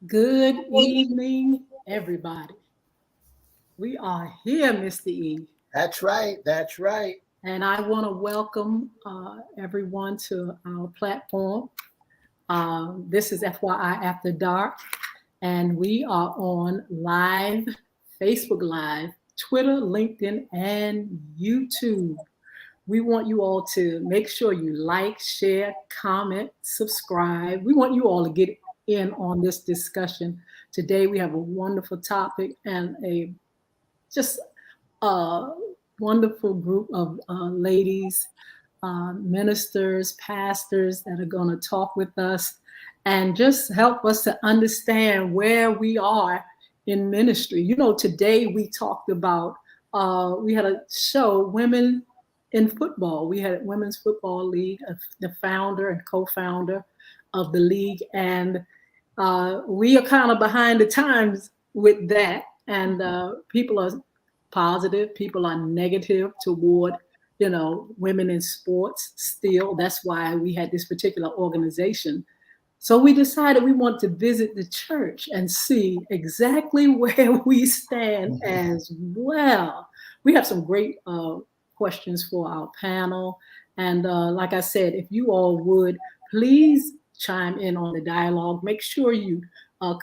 Good evening, everybody. We are here, Mr. E, That's right. That's right. and I want to welcome everyone to our platform. This is FYI After Dark, and we are on live, Facebook Live, Twitter, LinkedIn, and YouTube. We want you all to make sure you like, share, comment, subscribe. We want you all to get in on this discussion. Today we have a wonderful topic and a just a wonderful group of ladies, ministers, pastors that are going to talk with us and just help us to understand where we are in ministry. You know, today we talked about, we had a show, Women in Football. We had Women's Football League, the founder and co-founder of the league. And we are kind of behind the times with that. And people are positive, people are negative toward, women in sports still. That's why we had this particular organization. So we decided we want to visit the church and see exactly where we stand as well. We have some great questions for our panel. And like I said, if you all would, please chime in on the dialogue. Make sure you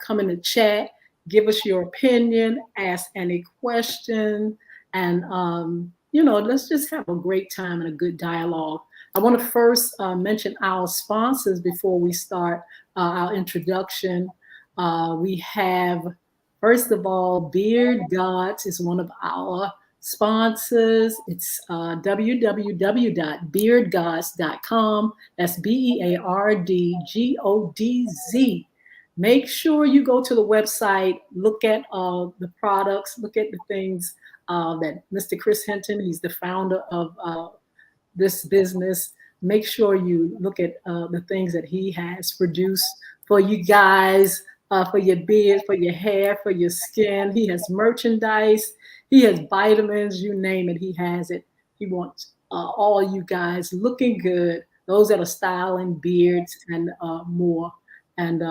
come in the chat, give us your opinion, ask any question, and let's just have a great time and a good dialogue. I want to first mention our sponsors before we start our introduction. We have, first of all, Beard Gods is one of our sponsors. It's www.beardgods.com. That's BEARDGODZ. Make sure you go to the website, look at the products, look at the things that Mr. Chris Hinton, he's the founder of this business. Make sure you look at the things that he has produced for you guys, for your beard, for your hair, for your skin. He has merchandise. He has vitamins, you name it, he has it. He wants all you guys looking good, those that are styling beards and more. And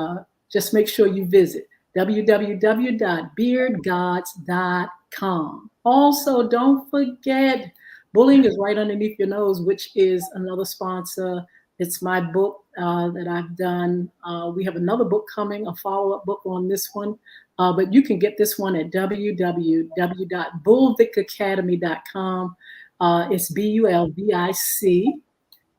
just make sure you visit www.beardgods.com. Also, don't forget, Bullying is Right Underneath Your Nose, which is another sponsor. It's my book that I've done. We have another book coming, a follow-up book on this one. But you can get this one at www.bulvicacademy.com. It's BULVIC.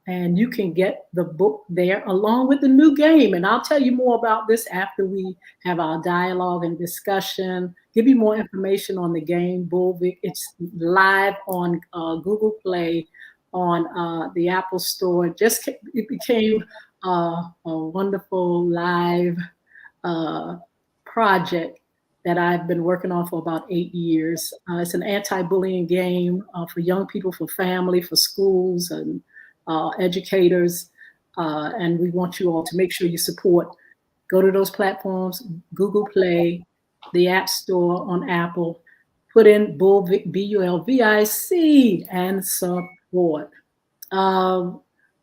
And you can get the book there along with the new game. And I'll tell you more about this after we have our dialogue and discussion, give you more information on the game, Bulvic. It's live on Google Play, on the Apple Store. It became a wonderful live project that I've been working on for about 8 years. It's an anti-bullying game for young people, for family, for schools, and educators, and we want you all to make sure you support. Go to those platforms, Google Play, the App Store on Apple, put in Bulvic, BULVIC, and support.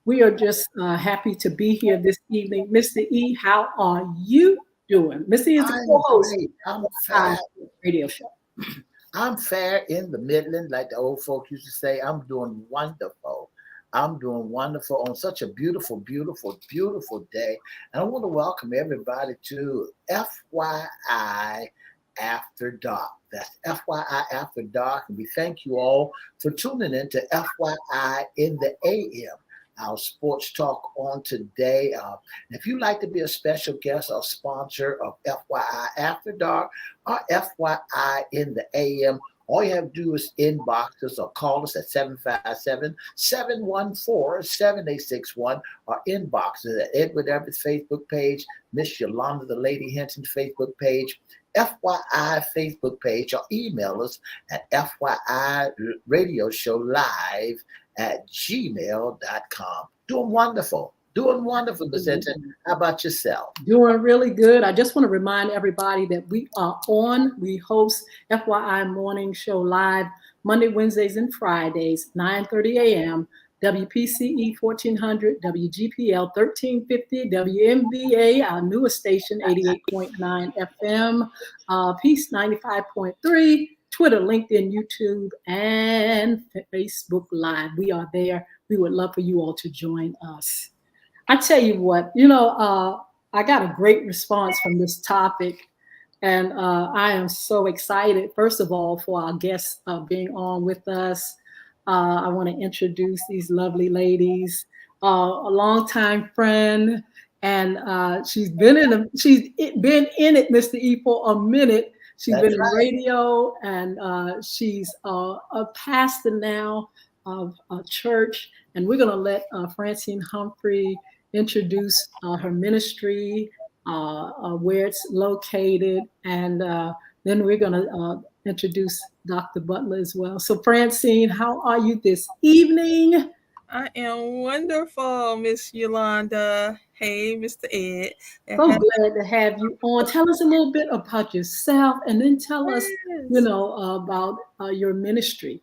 We are just happy to be here this evening. Mr. E, how are you doing? Mr. E is the co-host I'm of fair. the radio show. I'm fair in the Midland, like the old folks used to say. I'm doing wonderful. I'm doing wonderful on such a beautiful, beautiful, beautiful day. And I want to welcome everybody to FYI After Dark. That's FYI After Dark. And we thank you all for tuning in to FYI in the AM, our sports talk on today. If you'd like to be a special guest or sponsor of FYI After Dark or FYI in the AM, all you have to do is inbox us or call us at 757-714-7861 or inbox us at Edward Everett's Facebook page, Miss Yolanda the Lady Hinton Facebook page, FYI Facebook page, or email us at FYI Radio Show Live at gmail.com. Doing wonderful. Doing wonderful, Ms. Hinton. How about yourself? Doing really good. I just want to remind everybody that we host FYI Morning Show Live Monday, Wednesdays, and Fridays, 9:30 a.m. WPCE 1400, WGPL 1350, WMVA, our newest station, 88.9 FM, Peace 95.3, Twitter, LinkedIn, YouTube, and Facebook Live. We are there. We would love for you all to join us. I tell you what, I got a great response from this topic. And I am so excited, first of all, for our guests being on with us. I want to introduce these lovely ladies, a longtime friend, and she's been in it, Mr. E, for a minute. She's been in radio, and she's a pastor now of a church. And we're going to let Francine Humphrey introduce her ministry, where it's located, and then we're going to introduce Dr. Butler as well. So Francine, how are you this evening? I am wonderful, Miss Yolanda. Hey, Mr. Ed. So glad to have you on. Tell us a little bit about yourself, and then tell us, about your ministry.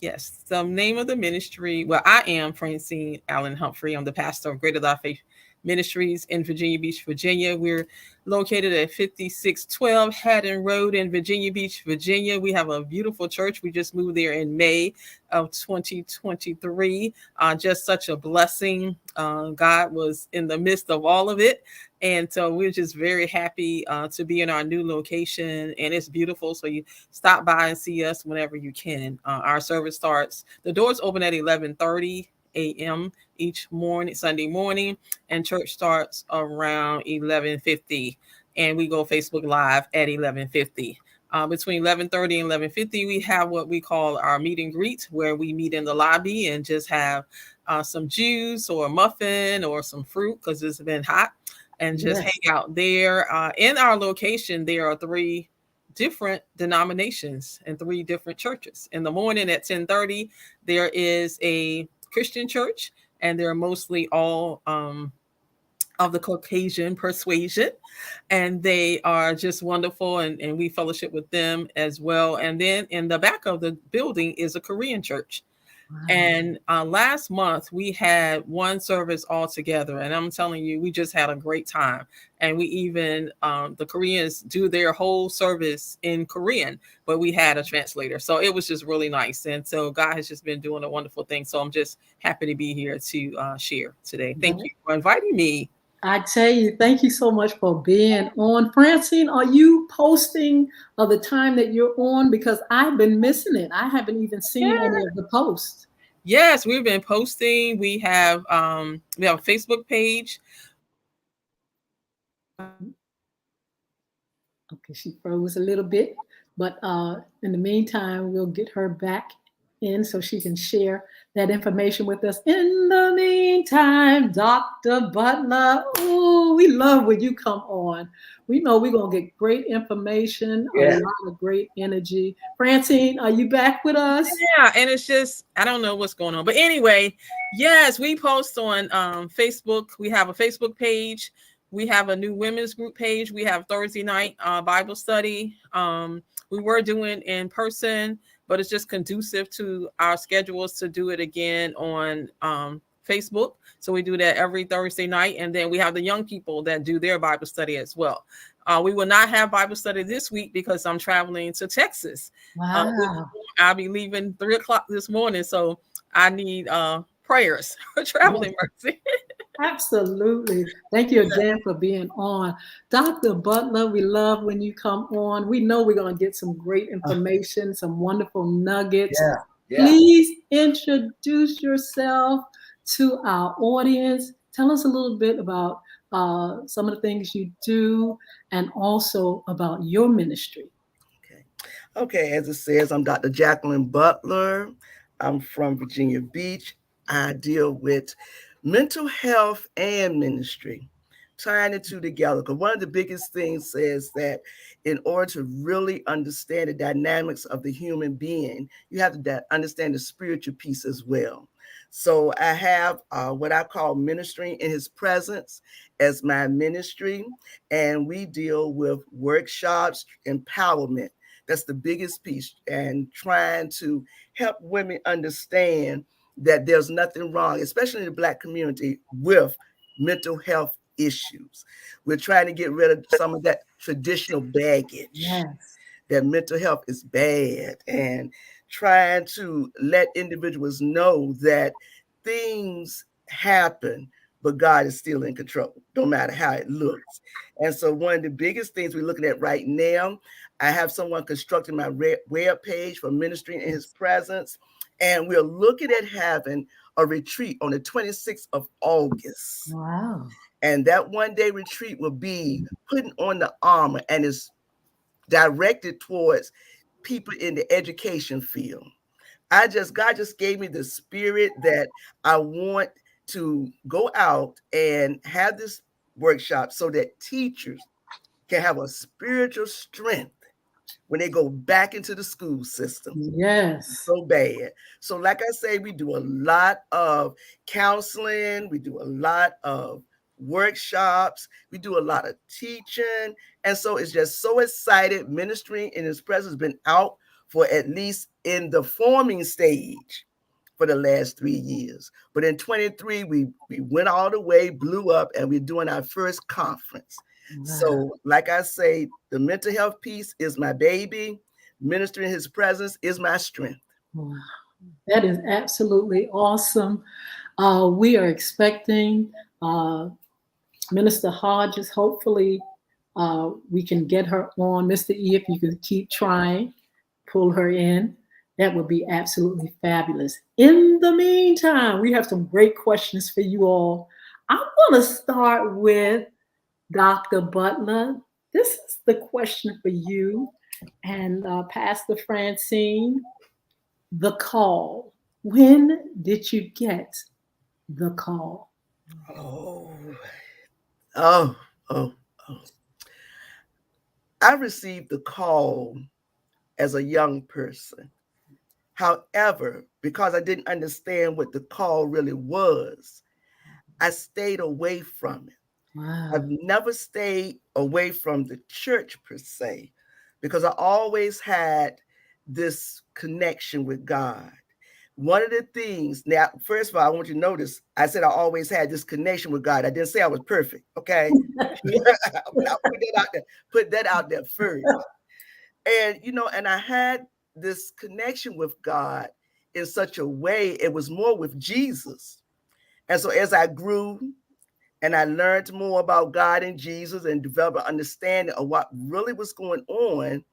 Yes, the name of the ministry. Well, I am Francine Allen Humphrey. I'm the pastor of Greater Life Faith Ministries in Virginia Beach, Virginia. We're located at 5612 Haddon Road in Virginia Beach, Virginia. We have a beautiful church. We just moved there in May of 2023. Just such a blessing. God was in the midst of all of it. And so we're just very happy to be in our new location, and it's beautiful. So you stop by and see us whenever you can. Our service starts, the doors open at 11:30 a.m. each morning, Sunday morning, and church starts around 11:50, and we go Facebook Live at 11:50. Between 11:30 and 11:50, we have what we call our meet and greet, where we meet in the lobby and just have some juice or a muffin or some fruit because it's been hot, and just hang out there. In our location, there are 3 different denominations and 3 different churches. In the morning at 10:30, there is a Christian church, and they're mostly all of the Caucasian persuasion, and they are just wonderful, and we fellowship with them as well. And then in the back of the building is a Korean church. Wow. And last month we had one service all together, and I'm telling you, we just had a great time. And we even the Koreans do their whole service in Korean, but we had a translator, so it was just really nice. And so God has just been doing a wonderful thing. So I'm just happy to be here to share today. Thank you for inviting me. I tell you, thank you so much for being on. Francine, are you posting the time that you're on? Because I've been missing it. I haven't even seen any of the posts. Yes, we've been posting. We have a Facebook page. Okay, she froze a little bit, but in the meantime, we'll get her back in so she can share that information with us. In the meantime, Dr. Butler, ooh, we love when you come on. We know we're going to get great information, a lot of great energy. Francine, are you back with us? Yeah, and it's just, I don't know what's going on. But anyway, yes, we post on Facebook. We have a Facebook page. We have a new women's group page. We have Thursday night Bible study. We were doing in person, but it's just conducive to our schedules to do it again on Facebook. So we do that every Thursday night. And then we have the young people that do their Bible study as well. We will not have Bible study this week because I'm traveling to Texas. Wow. I'll be leaving 3:00 this morning. So I need prayers for traveling mercy. Absolutely. Thank you again for being on. Dr. Butler, we love when you come on. We know we're going to get some great information, some wonderful nuggets. Please introduce yourself to our audience. Tell us a little bit about some of the things you do and also about your ministry. Okay, as it says, I'm Dr. Jacqueline Butler. I'm from Virginia Beach. I deal with mental health and ministry, tying the 2 together. Because one of the biggest things is that in order to really understand the dynamics of the human being, you have to understand the spiritual piece as well. So I have what I call ministering in his presence as my ministry, and we deal with workshops, empowerment. That's the biggest piece, and trying to help women understand that there's nothing wrong, especially in the Black community, with mental health issues. We're trying to get rid of some of that traditional baggage. Yes. That mental health is bad, and trying to let individuals know that things happen, but God is still in control, no matter how it looks. And so one of the biggest things we're looking at right now, I have someone constructing my web page for ministering in his presence, and we're looking at having a retreat on the 26th of August. Wow. And that one-day retreat will be putting on the armor, and is directed towards people in the education field. God just gave me the spirit that I want to go out and have this workshop so that teachers can have a spiritual strength when they go back into the school system. Yes. So bad. So like I say, we do a lot of counseling, we do a lot of workshops, we do a lot of teaching. And so it's just so excited. Ministering in his presence has been out for at least in the forming stage for the last 3 years. But in 23, we went all the way, blew up, and we're doing our first conference. Wow. So like I say, the mental health piece is my baby. Ministering in his presence is my strength. Wow. That is absolutely awesome. We are expecting Minister Hodges. Hopefully, we can get her on. Mr. E, if you could keep trying, pull her in, that would be absolutely fabulous. In the meantime, we have some great questions for you all. I want to start with Dr. Butler. This is the question for you and Pastor Francine. The call. When did you get the call? Oh. I received the call as a young person. However, because I didn't understand what the call really was, I stayed away from it. Wow. I've never stayed away from the church per se, because I always had this connection with God. One of the things, now, first of all, I want you to notice, I said I always had this connection with God. I didn't say I was perfect, okay? Put that out there first. And, and I had this connection with God in such a way, it was more with Jesus. And so as I grew and I learned more about God and Jesus and developed an understanding of what really was going on,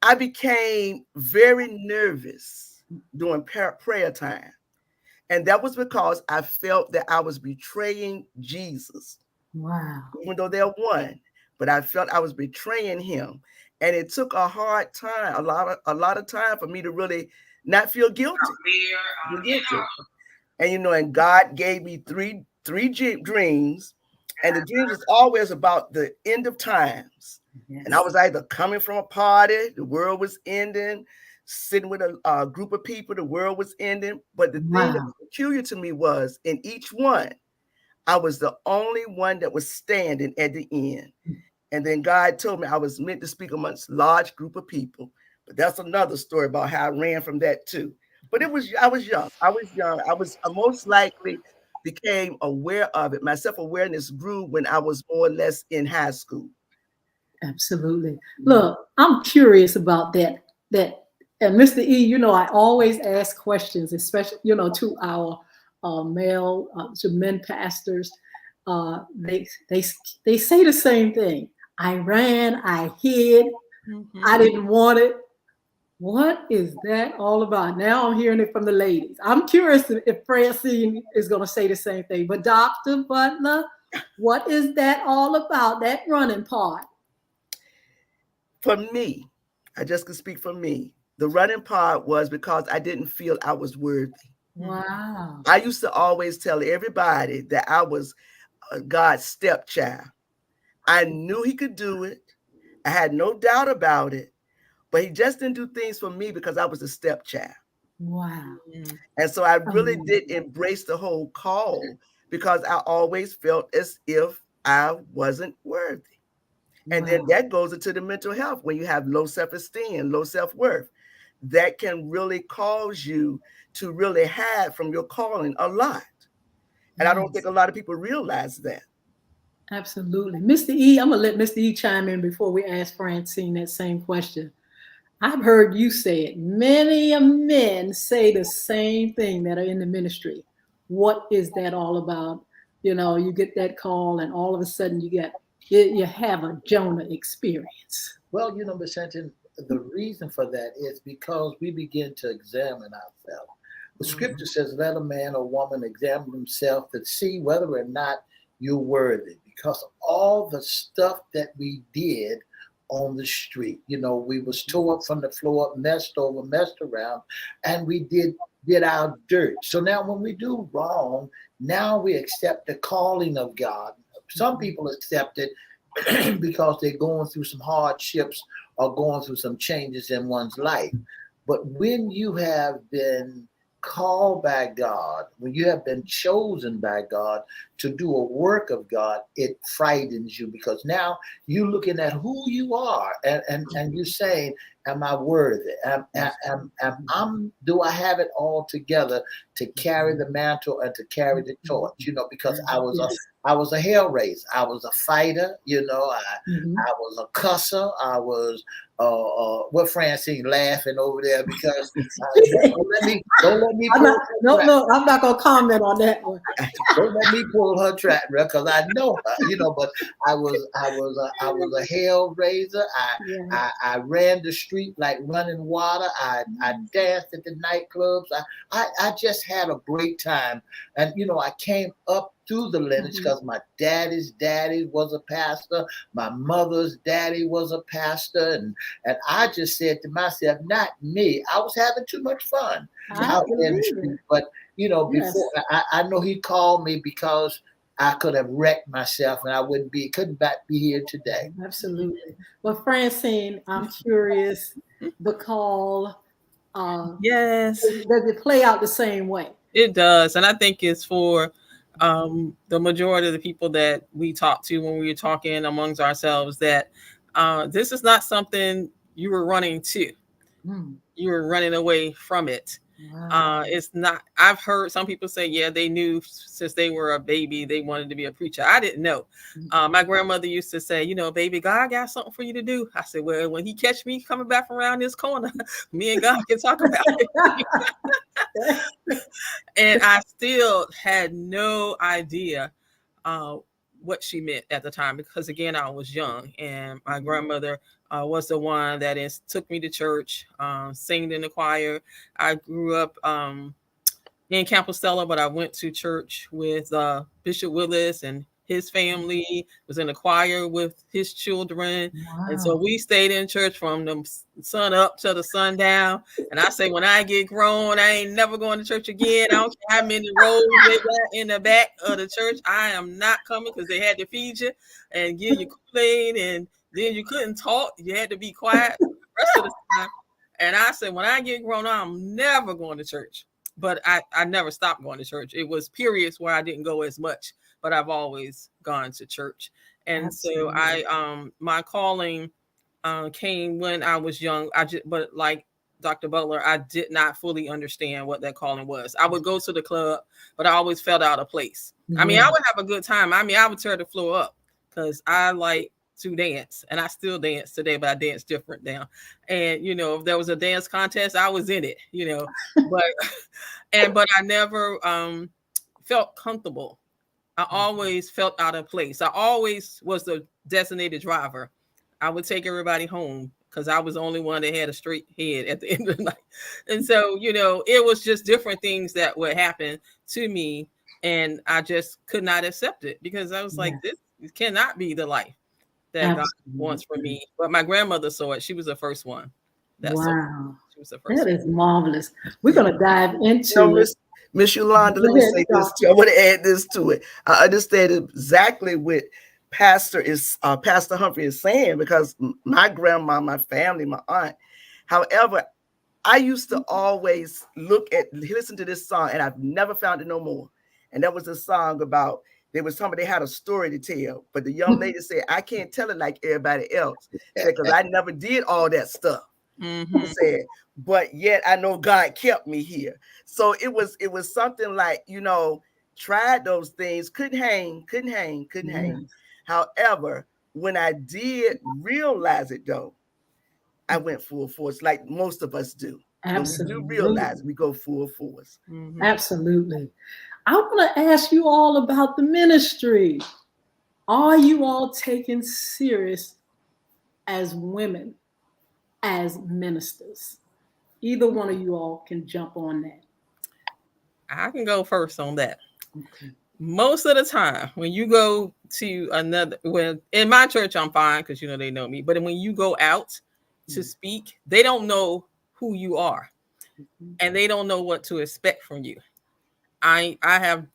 I became very nervous during prayer time. And that was because I felt that I was betraying Jesus. Wow. Even though they're one, but I felt I was betraying him. And it took a hard time, a lot of time for me to really not feel guilty. And and God gave me three dreams, and the dreams was always about the end of times. Yes. And I was either coming from a party, the world was ending, sitting with a group of people, the world was ending. But the thing that was peculiar to me was in each one, I was the only one that was standing at the end. And then God told me I was meant to speak amongst a large group of people. But that's another story about how I ran from that too. But I was young. I most likely became aware of it. My self-awareness grew when I was more or less in high school. Absolutely. Look, I'm curious about that. And Mr. E, I always ask questions, especially, to our male, to men pastors. They say the same thing. I ran, I hid, I didn't want it. What is that all about? Now I'm hearing it from the ladies. I'm curious if Francine is going to say the same thing. But Dr. Butler, what is that all about, that running part? For me, I just can speak for me. The running part was because I didn't feel I was worthy. Wow. I used to always tell everybody that I was God's stepchild. I knew he could do it. I had no doubt about it. But he just didn't do things for me because I was a stepchild. Wow. And so I really did embrace the whole call because I always felt as if I wasn't worthy. And then that goes into the mental health when you have low self-esteem, low self-worth. that can really cause you to really hide from your calling a lot. And I don't think a lot of people realize that. Absolutely. Mr. E, I'm going to let Mr. E chime in before we ask Francine that same question. I've heard you say it. Many men say the same thing that are in the ministry. What is that all about? You know, you get that call and all of a sudden you have a Jonah experience. Well, Miss Hinton, the reason for that is because we begin to examine ourselves. The scripture says, let a man or woman examine himself to see whether or not you're worthy, because of all the stuff that we did on the street. We was tore up from the floor up, messed over, messed around, and we did our dirt. So now when we do wrong, now we accept the calling of God. Some people accept it because they're going through some hardships or going through some changes in one's life. But when you have been called by God, when you have been chosen by God to do a work of God, it frightens you, because now you're looking at who you are and you're saying, am I worthy? Do I have it all together to carry the mantle and to carry the torch? Because I was a hell raiser. I was a fighter. I was a cusser. I was what Francine laughing over there, because don't let me I'm not gonna comment on that one. Don't let me pull her track, because I know her, but I was a hell raiser. I ran the street like running water. I danced at the nightclubs. I just had a great time. And I came up through the lineage because my daddy's daddy was a pastor, my mother's daddy was a pastor, and I just said to myself, not me. I was having too much fun out in the street. But before I know he called me because I could have wrecked myself and I couldn't be here today. Absolutely. Well, Francine, I'm curious, the call, yes, does it play out the same way? It does. And I think it's for the majority of the people that we talk to when we were talking amongst ourselves, that this is not something you were running to. You were running away from it. Wow. It's not. I've heard some people say, yeah, they knew since they were a baby they wanted to be a preacher. I didn't know. My grandmother used to say, baby, God got something for you to do. I said, well, when he catch me coming back from around this corner, me and God can talk about it. And I still had no idea what she meant at the time, because again, I was young, and my grandmother was the one that took me to church, singing in the choir. I grew up in Compostela, but I went to church with Bishop Willis and his family, was in the choir with his children. Wow. And so we stayed in church from the sun up to the sun down. And I say, when I get grown, I ain't never going to church again. I don't care how many rows they got in the back of the church. I am not coming, because they had to feed you and give you Kool-Aid, and then you couldn't talk. You had to be quiet the rest of the time. And I said, when I get grown, I'm never going to church. But I never stopped going to church. It was periods where I didn't go as much, but I've always gone to church. And Absolutely. So my calling came when I was young. But like Dr. Butler, I did not fully understand what that calling was. I would go to the club, but I always felt out of place. Yeah. I mean, I would have a good time. I mean, I would tear the floor up, because I like to dance, and I still dance today, but I dance different now. And if there was a dance contest, I was in it, but I never felt comfortable. I always felt out of place. I always was the designated driver. I would take everybody home because I was the only one that had a straight head at the end of the night. And so, it was just different things that would happen to me, and I just could not accept it, because I was like, this cannot be the life that God wants for me. But my grandmother saw it. She was the first one. Wow. She was the first one. Is marvelous. We're going to dive into it. Miss Yolanda, let me say this too. I want to add this to it. I understand exactly what Pastor Humphrey is saying, because my grandma, my family, my aunt. However, I used to always listen to this song, and I've never found it no more. And that was a song about, there was somebody had a story to tell, but the young lady said, I can't tell it like everybody else, because I never did all that stuff. Mhm. said, but yet I know God kept me here. So it was something like, tried those things, couldn't hang. However, when I did realize it though, I went full force like most of us do. When we do realize, we go full force. Mhm. Absolutely. I want to ask you all about the ministry. Are you all taken serious as women, as ministers? Either one of you all can jump on that. I can go first on that. Okay. Most of the time, when you go to when in my church, I'm fine because they know me. But when you go out to speak, they don't know who you are, and they don't know what to expect from you. I have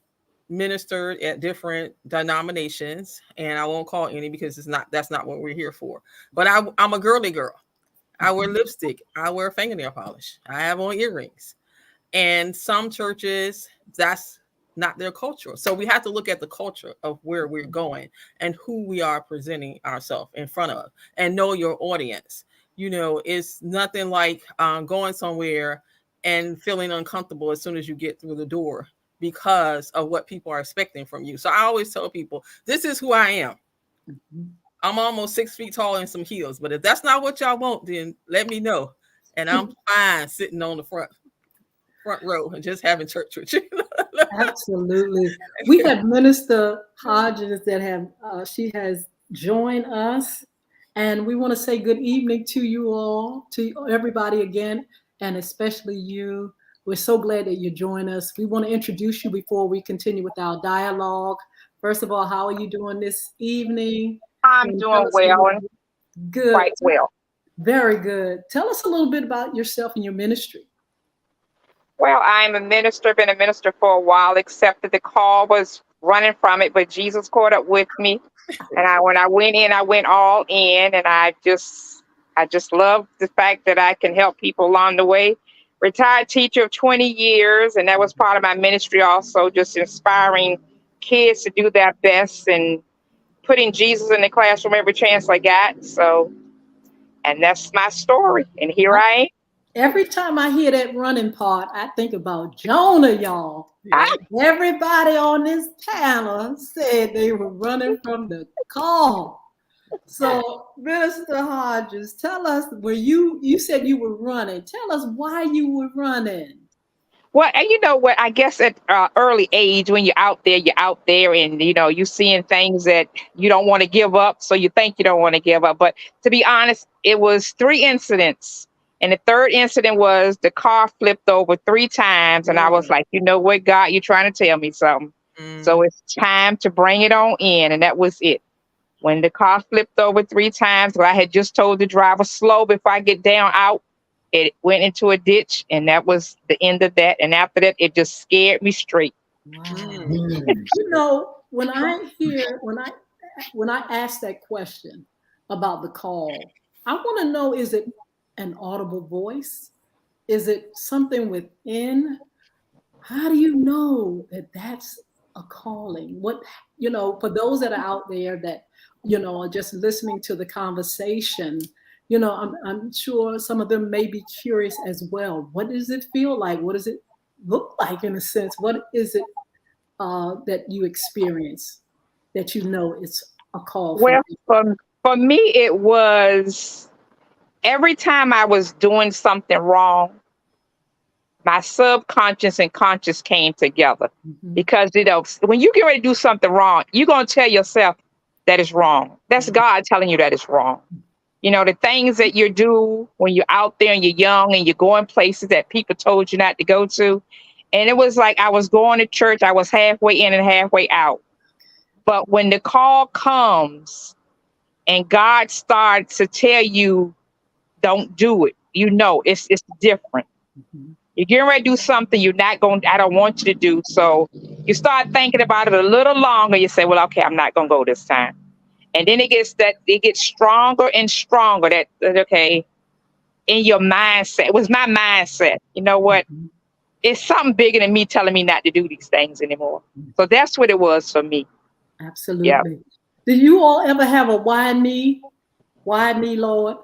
ministered at different denominations, and I won't call any because that's not what we're here for. But I'm a girly girl. I wear lipstick. I wear fingernail polish. I have on earrings. And some churches, that's not their culture. So we have to look at the culture of where we're going and who we are presenting ourselves in front of, and know your audience. It's nothing like going somewhere and feeling uncomfortable as soon as you get through the door because of what people are expecting from you. So I always tell people, this is who I am. I'm almost 6 feet tall in some heels, but if that's not what y'all want, then let me know. And I'm fine sitting on the front row and just having church with you. Absolutely. We have Minister Hodges that she has joined us, and we want to say good evening to you all, to everybody again, and especially you. We're so glad that you joined us. We want to introduce you before we continue with our dialogue. First of all, how are you doing this evening? I'm doing well and good. quite well. Very good. Tell us a little bit about yourself and your ministry. Well, I'm a minister, been a minister for a while, accepted the call, was running from it, but Jesus caught up with me. And when I went in, I went all in, and I just love the fact that I can help people along the way. Retired teacher of 20 years, and that was part of my ministry also, just inspiring kids to do their best and putting Jesus in the classroom every chance I got. So, and that's my story. And here I am. Every time I hear that running part, I think about Jonah, y'all. Yeah. Everybody on this panel said they were running from the call. So, Minister Hodges, tell us where you said you were running. Tell us why you were running. Well, and you know what? I guess at early age, when you're out there, and you're seeing things that you don't want to give up. So you think you don't want to give up, but to be honest, it was 3 incidents, and the third incident was the car flipped over 3 times, and I was like, you know what, God, you're trying to tell me something. So it's time to bring it on in, and that was it. When the car flipped over 3 times, I had just told the driver slow before I get down out. It went into a ditch, and that was the end of that. And after that, it just scared me straight. Wow. When I ask that question about the call, I want to know, is it an audible voice? Is it something within? How do you know that that's a calling? For those that are out there that, are just listening to the conversation, I'm sure some of them may be curious as well. What does it feel like? What does it look like in a sense? What is it that you experience that it's a call from Well, for me, it was every time I was doing something wrong, my subconscious and conscious came together. Because, when you get ready to do something wrong, you're going to tell yourself that it's wrong. That's God telling you that it's wrong. The things that you do when you're out there and you're young and you're going places that people told you not to go to. And it was like I was going to church. I was halfway in and halfway out. But when the call comes and God starts to tell you, don't do it, it's different. You're getting ready to do something I don't want you to do. So you start thinking about it a little longer. You say, well, okay, I'm not going to go this time. And then it gets stronger and stronger that okay, in your mindset. It was my mindset. You know what? It's something bigger than me telling me not to do these things anymore. So that's what it was for me. Absolutely. Yeah. Did you all ever have a why me? Why me, Lord?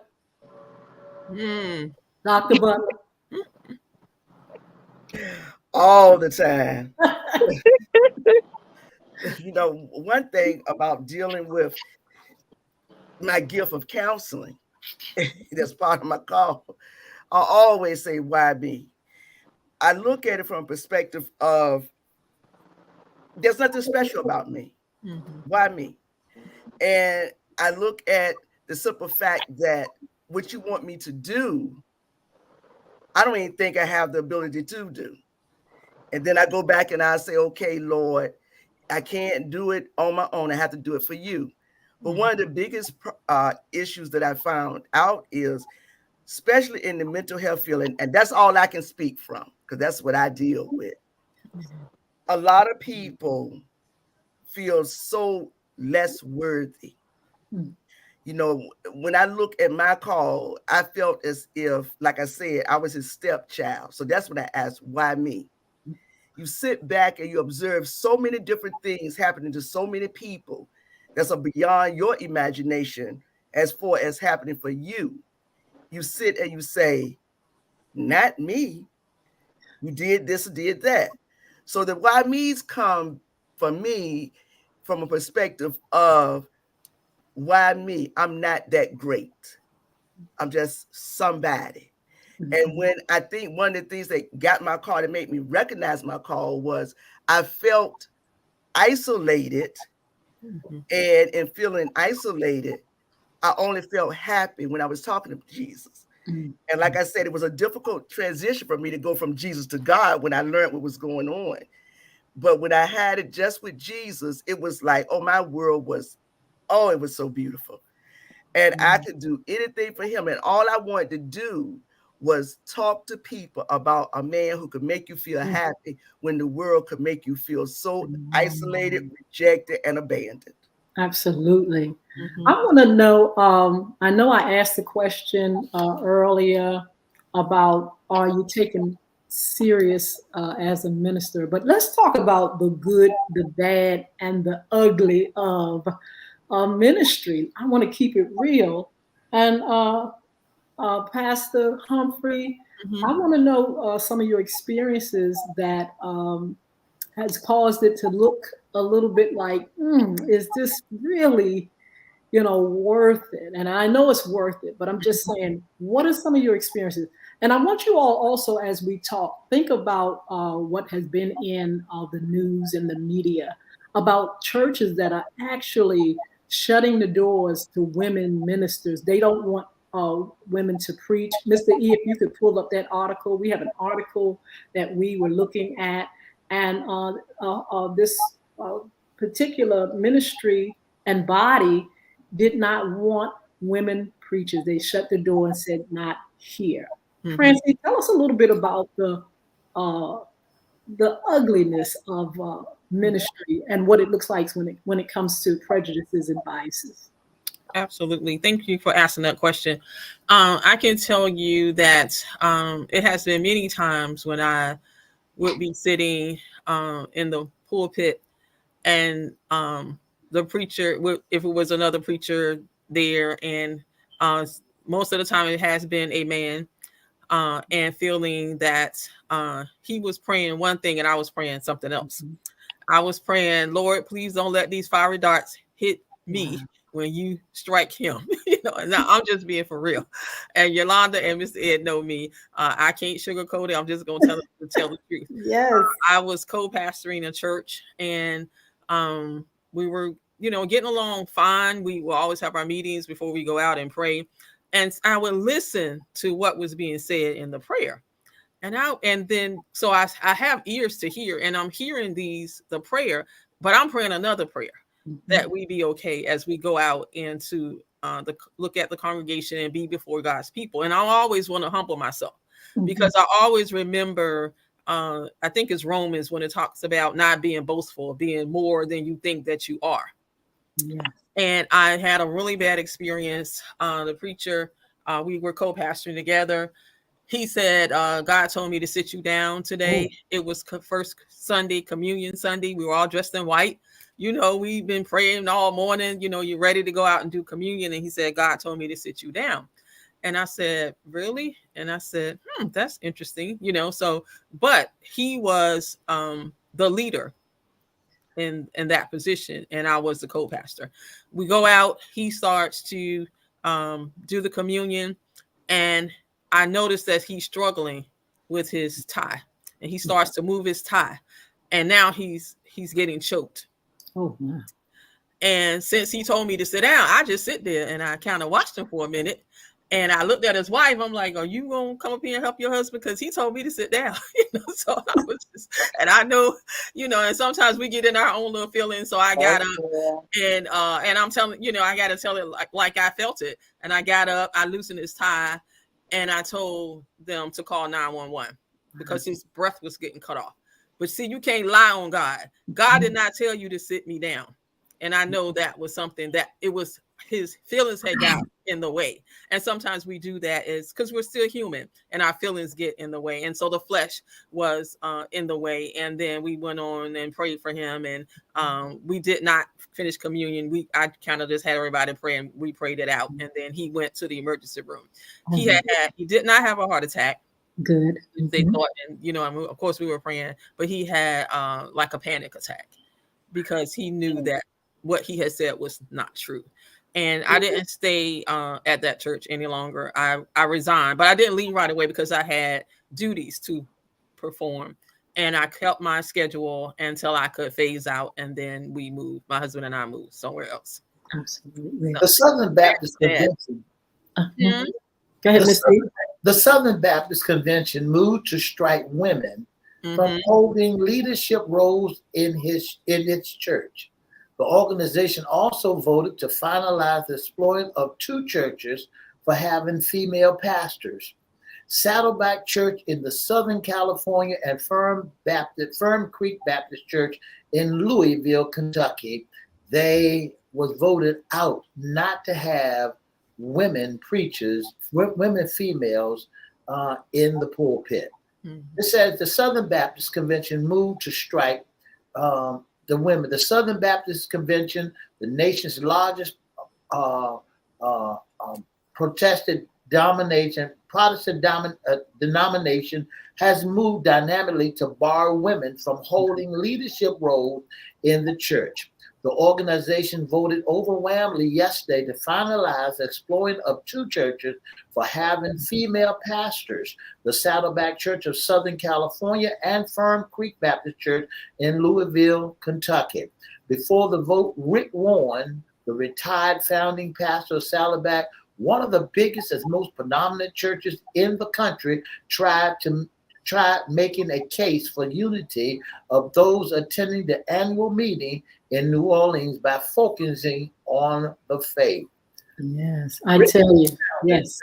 Dr. Butler? All the time. You know, one thing about dealing with my gift of counseling, that's part of my call. I always say, why me? I look at it from a perspective of there's nothing special about me. Why me? And I look at the simple fact that what you want me to do, I don't even think I have the ability to do. And then I go back and I say, okay, Lord, I can't do it on my own. I have to do it for you. But one of the biggest issues that I found out is, especially in the mental health field, and that's all I can speak from, because that's what I deal with. A lot of people feel so less worthy. You know, when I look at my call, I felt as if, like I said, I was his stepchild. So that's when I asked, why me? You sit back and you observe so many different things happening to so many people that's beyond your imagination as far as happening for you. You sit and you say, not me. You did this, did that. So the why me's come for me from a perspective of, why me? I'm not that great. I'm just somebody. And when I think one of the things that got my call to make me recognize my call was I felt isolated. And in feeling isolated, I only felt happy when I was talking to Jesus. And like I said, it was a difficult transition for me to go from Jesus to God when I learned what was going on. But when I had it just with Jesus, it was like, oh, my world was, oh, it was so beautiful. And I could do anything for him. And all I wanted to do was talk to people about a man who could make you feel happy when the world could make you feel so isolated, rejected, and abandoned. Absolutely. I want to know, I know I asked the question earlier about, are you taken serious as a minister? But let's talk about the good, the bad, and the ugly of ministry. I want to keep it real. And Pastor Humphrey, I want to know some of your experiences that has caused it to look a little bit like, is this really, worth it? And I know it's worth it, but I'm just saying, what are some of your experiences? And I want you all also, as we talk, think about what has been in the news and the media about churches that are actually shutting the doors to women ministers. They don't want women to preach. Mr. E, if you could pull up that article. We have an article that we were looking at, and this particular ministry and body did not want women preachers. They shut the door and said, not here. Francie, tell us a little bit about the ugliness of ministry and what it looks like when it comes to prejudices and biases. Absolutely. Thank you for asking that question. I can tell you that it has been many times when I would be sitting in the pulpit and the preacher, if it was another preacher there, and most of the time it has been a man, and feeling that he was praying one thing and I was praying something else. I was praying, Lord, please don't let these fiery darts hit me when you strike him. Now I'm just being for real. And Yolanda and Mr. Ed know me. I can't sugarcoat it. I'm just going to tell the truth. Yes. I was co-pastoring a church, and we were, getting along fine. We will always have our meetings before we go out and pray. And I would listen to what was being said in the prayer. So I have ears to hear, and I'm hearing the prayer, but I'm praying another prayer that we be okay as we go out into look at the congregation and be before God's people. And I always want to humble myself because I always remember, I think it's Romans when it talks about not being boastful, being more than you think that you are. Yeah. And I had a really bad experience. The preacher, we were co-pastoring together. He said, God told me to sit you down today. It was first Sunday, Communion Sunday. We were all dressed in white. We've been praying all morning. You're ready to go out and do communion. And he said, God told me to sit you down. And I said, really? And I said, that's interesting, so, but he was the leader in that position, and I was the co-pastor. We go out, he starts to do the communion, and I noticed that he's struggling with his tie, and he starts to move his tie, and now he's getting choked. Oh, wow. And since he told me to sit down, I just sit there and I kind of watched him for a minute. And I looked at his wife. I'm like, are you going to come up here and help your husband? Because he told me to sit down. So I was just, and I know, and sometimes we get in our own little feelings. So I got up and I'm telling, I got to tell it like I felt it. And I got up, I loosened his tie, and I told them to call 911 because his breath was getting cut off. But see, you can't lie on God. God did not tell you to sit me down. And I know that was something that it was his feelings had got in the way. And sometimes we do that is because we're still human and our feelings get in the way. And so the flesh was in the way. And then we went on and prayed for him. And we did not finish communion. I kind of just had everybody pray, and we prayed it out. And then he went to the emergency room. He did not have a heart attack. Good. They thought, and of course we were praying, but he had like a panic attack because he knew that what he had said was not true. And I didn't stay at that church any longer. I resigned, but I didn't leave right away because I had duties to perform. And I kept my schedule until I could phase out. And then we moved. My husband and I moved somewhere else. Absolutely. The Southern Baptist Convention. Go ahead, Ms. The Southern Baptist Convention moved to strike women from holding leadership roles in its church. The organization also voted to finalize the exploitation of 2 churches for having female pastors. Saddleback Church in the Southern California and Firm Creek Baptist Church in Louisville, Kentucky, they was voted out not to have women preachers, women females in the pulpit. It says the Southern Baptist Convention moved to strike the women. The Southern Baptist Convention, the nation's largest Protestant denomination, has moved dynamically to bar women from holding leadership roles in the church. The organization voted overwhelmingly yesterday to finalize the exploitation of 2 churches for having female pastors, the Saddleback Church of Southern California and Firm Creek Baptist Church in Louisville, Kentucky. Before the vote, Rick Warren, the retired founding pastor of Saddleback, one of the biggest and most predominant churches in the country, tried making a case for unity of those attending the annual meeting in New Orleans by focusing on the faith. Yes, I tell you. Yes.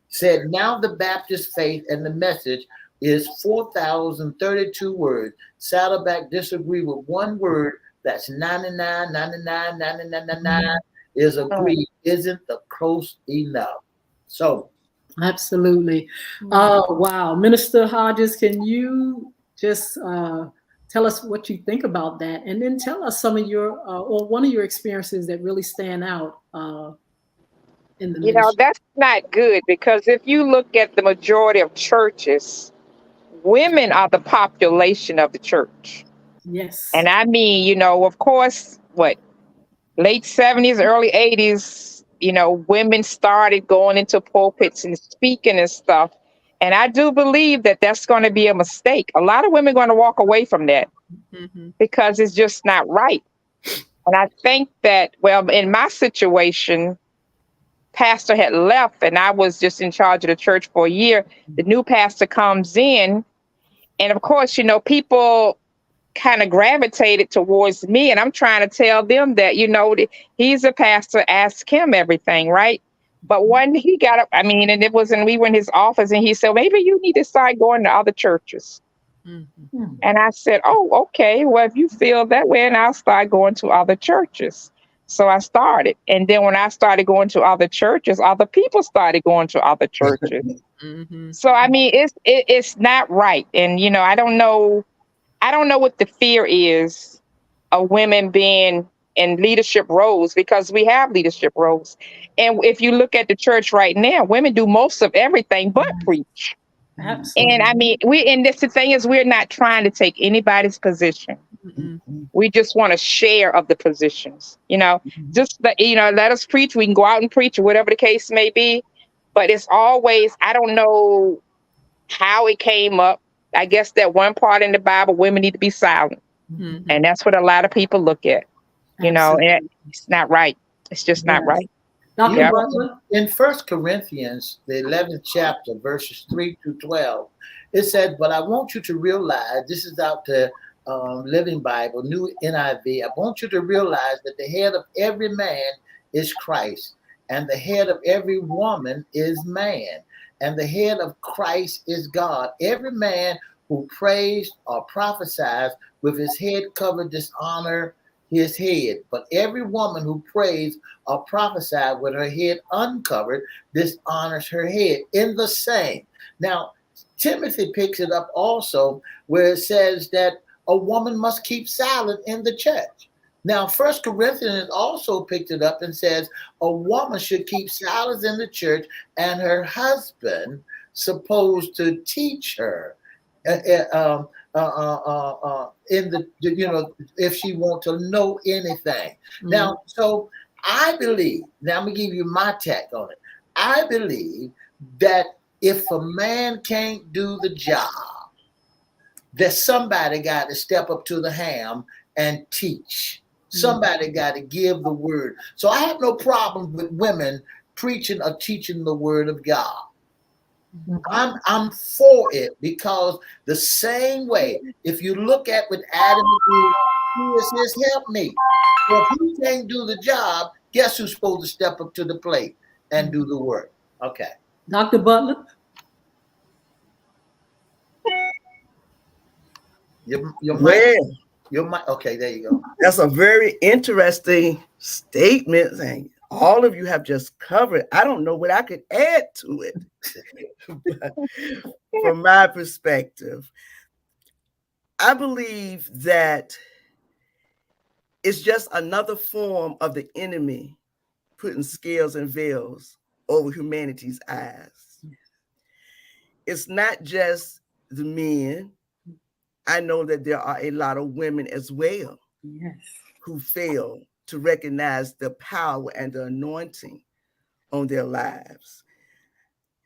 Said now the Baptist faith and the message is 4,032 words. Saddleback disagree with one word. That's 99 is agreed. Isn't the close enough? So. Absolutely. Oh, wow. Minister Hodges, can you just tell us what you think about that? And then tell us some of your, or one of your experiences that really stand out in the ministry. That's not good, because if you look at the majority of churches, women are the population of the church. Yes. And I mean, of course, late 70s, early 80s, women started going into pulpits and speaking and stuff. And I do believe that that's going to be a mistake. A lot of women are going to walk away from that because it's just not right. And I think that, in my situation, pastor had left and I was just in charge of the church for a year. The new pastor comes in, and of course, people kind of gravitated towards me, and I'm trying to tell them that, he's a pastor, ask him everything, right? But when he got up, and we were in his office, and he said, maybe you need to start going to other churches. And I said, oh, okay, well, if you feel that way, and I'll start going to other churches. So I started. And then when I started going to other churches, other people started going to other churches. So, it's not right. And, I don't know what the fear is of women being in leadership roles, because we have leadership roles. And if you look at the church right now, women do most of everything but preach. Absolutely. And I mean, and this the thing is, we're not trying to take anybody's position. We just want to share of the positions, just let us preach. We can go out and preach, or whatever the case may be. But it's always, I don't know how it came up. I guess that one part in the Bible, women need to be silent. And that's what a lot of people look at, and it's not right. It's just not right. Dr. Butler? In 1 Corinthians, the 11th chapter, verses 3 to 12, it said, but I want you to realize, this is out the Living Bible, New NIV, I want you to realize that the head of every man is Christ, and the head of every woman is man, and the head of Christ is God. Every man who prays or prophesies with his head covered dishonor his head, but every woman who prays or prophesies with her head uncovered dishonors her head in the same. Now, Timothy picks it up also where it says that a woman must keep silent in the church. Now, 1 Corinthians also picked it up and says a woman should keep silence in the church, and her husband supposed to teach her in the, if she wants to know anything. Now, so I believe, now I'm gonna give you my tack on it. I believe that if a man can't do the job, that somebody got to step up to the ham and teach. Somebody got to give the word. So I have no problem with women preaching or teaching the word of God. I'm for it, because the same way, if you look at with Adam and Eve, he was his helpmate. So if he can't do the job, guess who's supposed to step up to the plate and do the work? Okay. Dr. Butler? Your mic. Okay, there you go. That's a very interesting statement, and all of you have just covered. I don't know what I could add to it. From my perspective, I believe that it's just another form of the enemy putting scales and veils over humanity's eyes. It's not just the men. I know that there are a lot of women as well who fail to recognize the power and the anointing on their lives.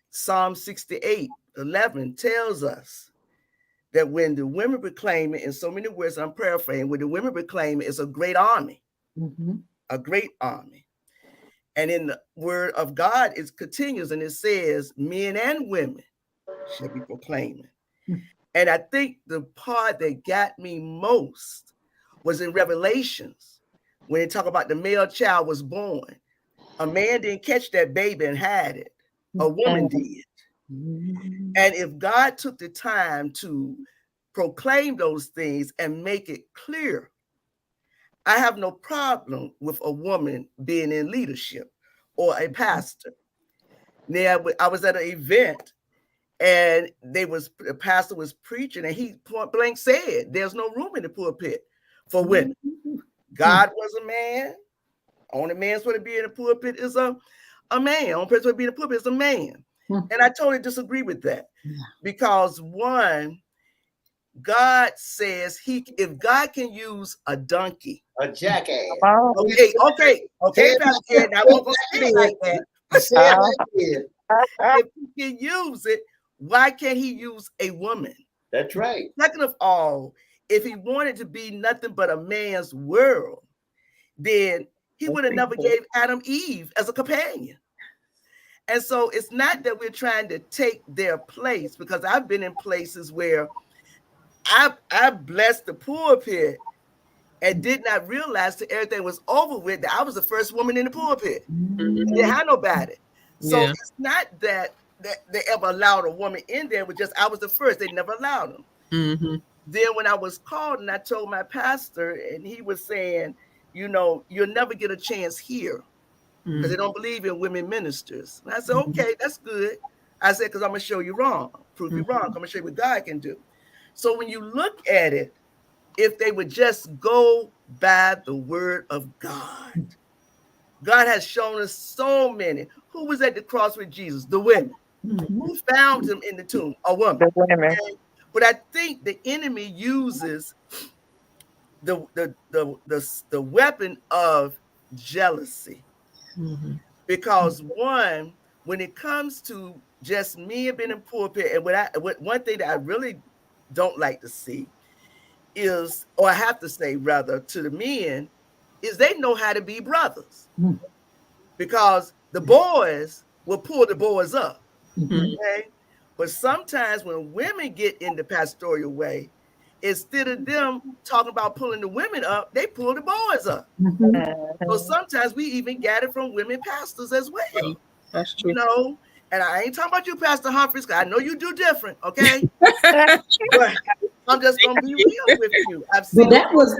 Psalm 68:11 tells us that when the women proclaim it, in so many words, I'm paraphrasing, when the women proclaim it, it's a great army, a great army. And in the word of God, it continues and it says, men and women shall be proclaiming. And I think the part that got me most was in Revelations, when they talk about the male child was born. A man didn't catch that baby and hide it. A woman did. And if God took the time to proclaim those things and make it clear, I have no problem with a woman being in leadership or a pastor. Now, I was at an event, and the pastor was preaching, and he point blank said, there's no room in the pulpit for women. God was a man. Only man supposed to be in the pulpit is a man. Only person supposed to be in the pulpit is a man. And I totally disagree with that. Because one, God says if God can use a donkey. A jackass. Okay. Pastor, now we're going to say it like that. If he can use it, why can't he use a woman? That's right. Second of all, if he wanted to be nothing but a man's world, then he would have never gave Adam Eve as a companion. And so it's not that we're trying to take their place, because I've been in places where I blessed the pulpit and did not realize till everything was over with that I was the first woman in the pulpit. Didn't have nobody. So it's not that they ever allowed a woman in there. It was just I was the first. They never allowed them. Then when I was called and I told my pastor, and he was saying, you'll never get a chance here because they don't believe in women ministers. And I said, okay, that's good. I said, because I'm going to show you wrong, prove you wrong. I'm going to show you what God can do. So when you look at it, if they would just go by the word of God. God has shown us so many. Who was at the cross with Jesus? The women. Who found him in the tomb? A woman. The women. Okay? But I think the enemy uses the weapon of jealousy. Because one, when it comes to just me being in pulpit, and one thing that I really don't like to see is, or I have to say rather, to the men, is they know how to be brothers. Because the boys will pull the boys up. Okay? But sometimes when women get in the pastoral way, instead of them talking about pulling the women up, they pull the boys up. So sometimes we even get it from women pastors as well. That's true. You know, and I ain't talking about you, Pastor Humphreys, because I know you do different, okay? But I'm just gonna be real with you. I've seen that was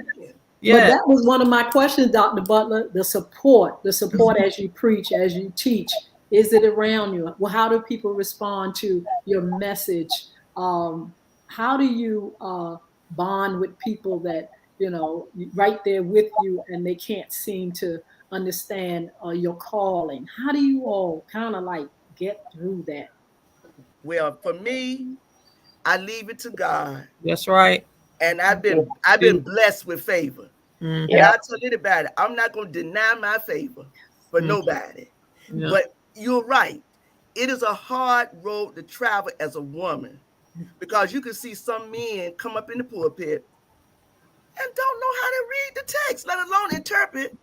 Yeah. But that was one of my questions, Dr. Butler, the support as you preach, as you teach. Is it around you? Well, how do people respond to your message? How do you bond with people that, you know, right there with you and they can't seem to understand your calling? How do you all kind of like get through that? Well, for me, I leave it to God. That's right. And I've been blessed with favor. And I tell anybody, I'm not going to deny my favor for nobody. Yeah. But you're right. It is a hard road to travel as a woman, because you can see some men come up in the pulpit and don't know how to read the text, let alone interpret.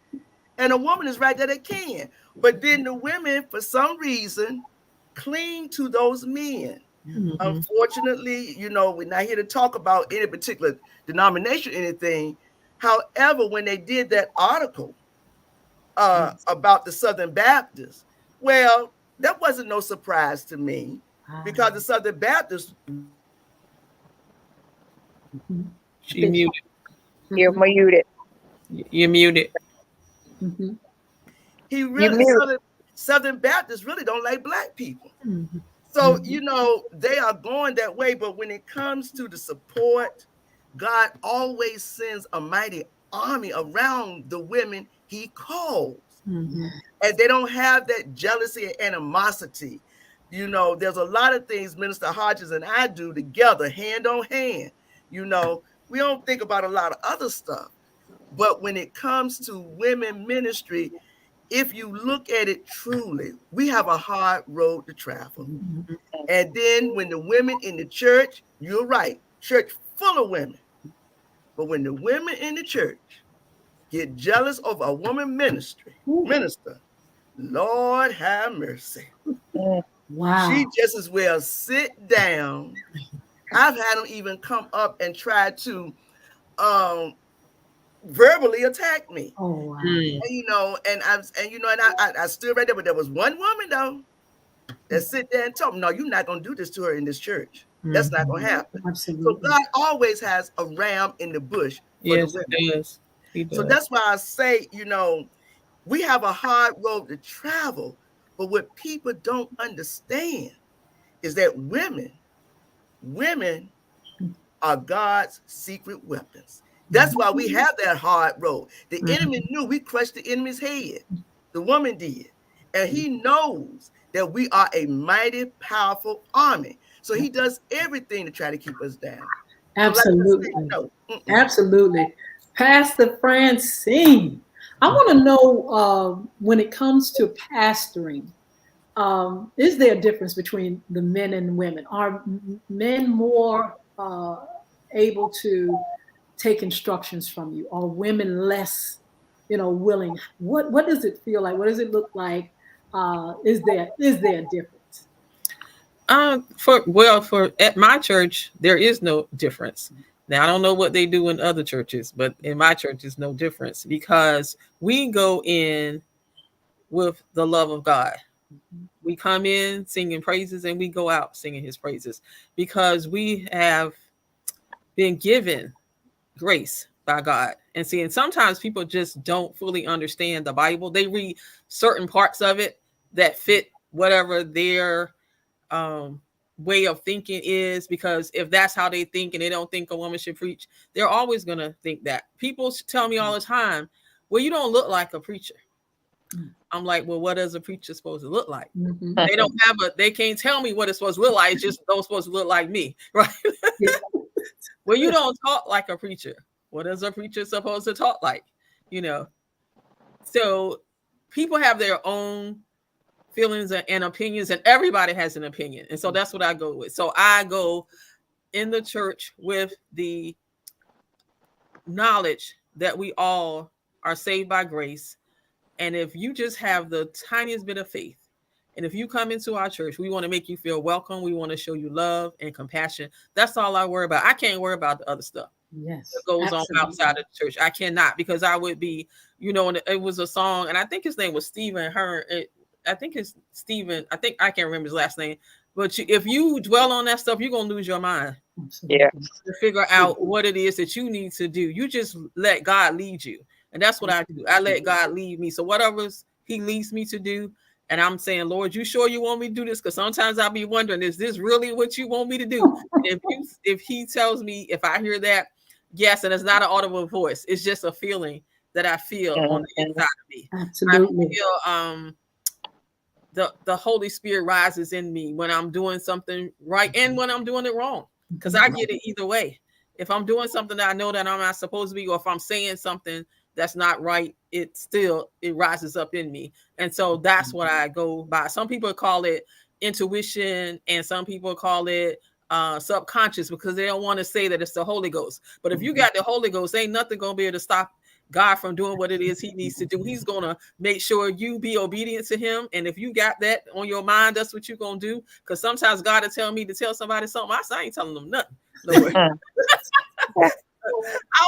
And a woman is right that it can. But then the women, for some reason, cling to those men. Unfortunately, you know, we're not here to talk about any particular denomination or anything. However, when they did that article about the Southern Baptists, well, that wasn't no surprise to me, because the Southern Baptists. She muted. You're muted. You're muted. He really, Southern Baptists really don't like Black people. So, you know, they are going that way. But when it comes to the support, God always sends a mighty army around the women he calls. And they don't have that jealousy and animosity. You know, there's a lot of things Minister Hodges and I do together, hand on hand. You know, we don't think about a lot of other stuff. But when it comes to women ministry, if you look at it truly, we have a hard road to travel. And then when the women in the church, you're right, church full of women. But when the women in the church get jealous of a woman minister, Lord have mercy. Wow. She just as well sit down. I've had them even come up and try to verbally attack me. Oh, wow. And, you know, and I stood right there, but there was one woman though that sit there and told me, no, you're not going to do this to her in this church. That's not going to happen. Absolutely. So God always has a ram in the bush for the women. Yes, he does. So that's why I say, you know, we have a hard road to travel, but what people don't understand is that women are God's secret weapons. That's why we have that hard road. The enemy knew we crushed the enemy's head. The woman did. And he knows that we are a mighty, powerful army. So he does everything to try to keep us down. Absolutely. So Absolutely. Pastor Francine, I want to know, when it comes to pastoring, is there a difference between the men and women? Are men more able to take instructions from you? Are women less, you know, willing? What does it feel like? What does it look like? Is there a difference? For at my church, there is no difference. Now, I don't know what they do in other churches, but in my church, there's no difference, because we go in with the love of God. We come in singing praises and we go out singing his praises, because we have been given grace by God. And see, and sometimes people just don't fully understand the Bible. They read certain parts of it that fit whatever their way of thinking is, because if that's how they think and they don't think a woman should preach, they're always going to think that. People tell me all the time, well, you don't look like a preacher. I'm like, well, what is a preacher supposed to look like? Mm-hmm. They can't tell me what it's supposed to look like. It's just those supposed to look like me, right? Well, you don't talk like a preacher. What is a preacher supposed to talk like? You know, so people have their own feelings and opinions, and everybody has an opinion. And so that's what I go with. So I go in the church with the knowledge that we all are saved by grace. And if you just have the tiniest bit of faith, and if you come into our church, we want to make you feel welcome. We want to show you love and compassion. That's all I worry about. I can't worry about the other stuff. Yes, that goes absolutely. on outside of the church. I cannot, because I would be, you know, and it was a song, and I think his name was Stephen I think it's Stephen. I can't remember his last name. But if you dwell on that stuff, you're going to lose your mind. Yeah. To figure out what it is that you need to do. You just let God lead you. And that's what I do. I let God lead me. So whatever he leads me to do, and I'm saying, Lord, you sure you want me to do this? Because sometimes I'll be wondering, is this really what you want me to do? If he tells me, if I hear that, yes, and it's not an audible voice. It's just a feeling that I feel on the inside of me. Absolutely. I feel the Holy Spirit rises in me when I'm doing something right and when I'm doing it wrong, because I get it either way. If I'm doing something that I know that I'm not supposed to be, or if I'm saying something that's not right, it rises up in me. And so that's what I go by. Some people call it intuition, and some people call it subconscious, because they don't want to say that it's the Holy Ghost. But if you got the Holy Ghost, ain't nothing gonna be able to stop God from doing what it is he needs to do. He's gonna make sure you be obedient to him. And if you got that on your mind, that's what you're gonna do. Because sometimes God will tell me to tell somebody something. I ain't telling them nothing. I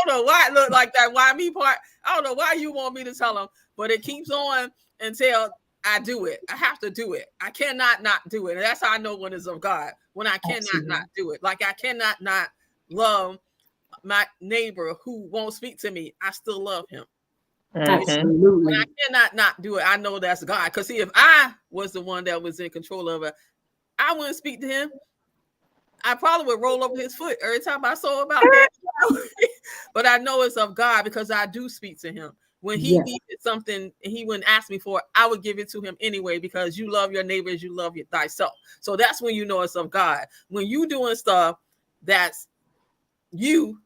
don't know why it looked like that. Why me part? I don't know why you want me to tell them, but it keeps on until I do it. I have to do it. I cannot not do it. And that's how I know when it's of God. When I cannot not do it. Like I cannot not love my neighbor who won't speak to me. I still love him. Absolutely. When I cannot not do it, I know that's God. Because see, if I was the one that was in control of it, I wouldn't speak to him. I probably would roll over his foot every time I saw about that. But I know it's of God, because I do speak to him. When he needed something and he wouldn't ask me for it, I would give it to him anyway, because you love your neighbor as you love thyself. So that's when you know it's of God. When you doing stuff that's you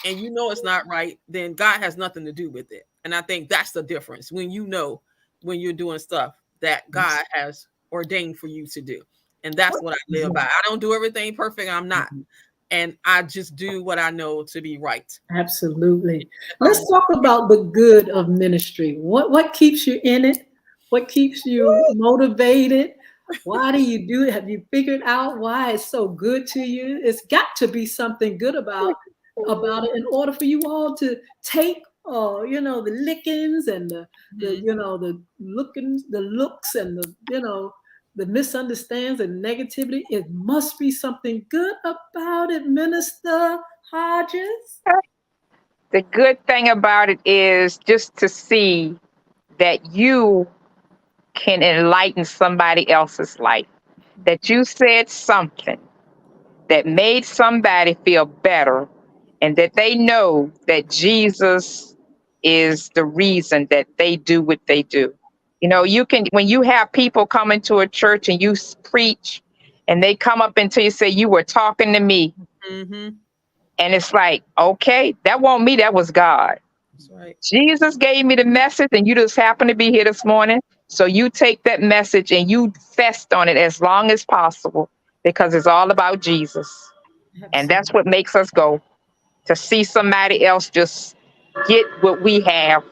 and you know it's not right, then God has nothing to do with it. And I think that's the difference, when you know when you're doing stuff that God has ordained for you to do. And that's what I live by. I don't do everything perfect. I'm not. And I just do what I know to be right. Absolutely. Let's talk about the good of ministry. What keeps you in it? What keeps you motivated? Why do you do it? Have you figured out why it's so good to you? It's got to be something good about it in order for you all to take the lickings and the looks and the misunderstandings and negativity. It must be something good about it, Minister Hodges. The good thing about it is just to see that you can enlighten somebody else's life, that you said something that made somebody feel better, and that they know that Jesus is the reason that they do what they do. You know, when you have people come into a church and you preach, and they come up until you say, you were talking to me. Mm-hmm. And it's like, okay, that wasn't me, that was God. That's right. Jesus gave me the message, and you just happen to be here this morning. So you take that message and you fest on it as long as possible, because it's all about Jesus. Absolutely. And that's what makes us go, to see somebody else just get what we have.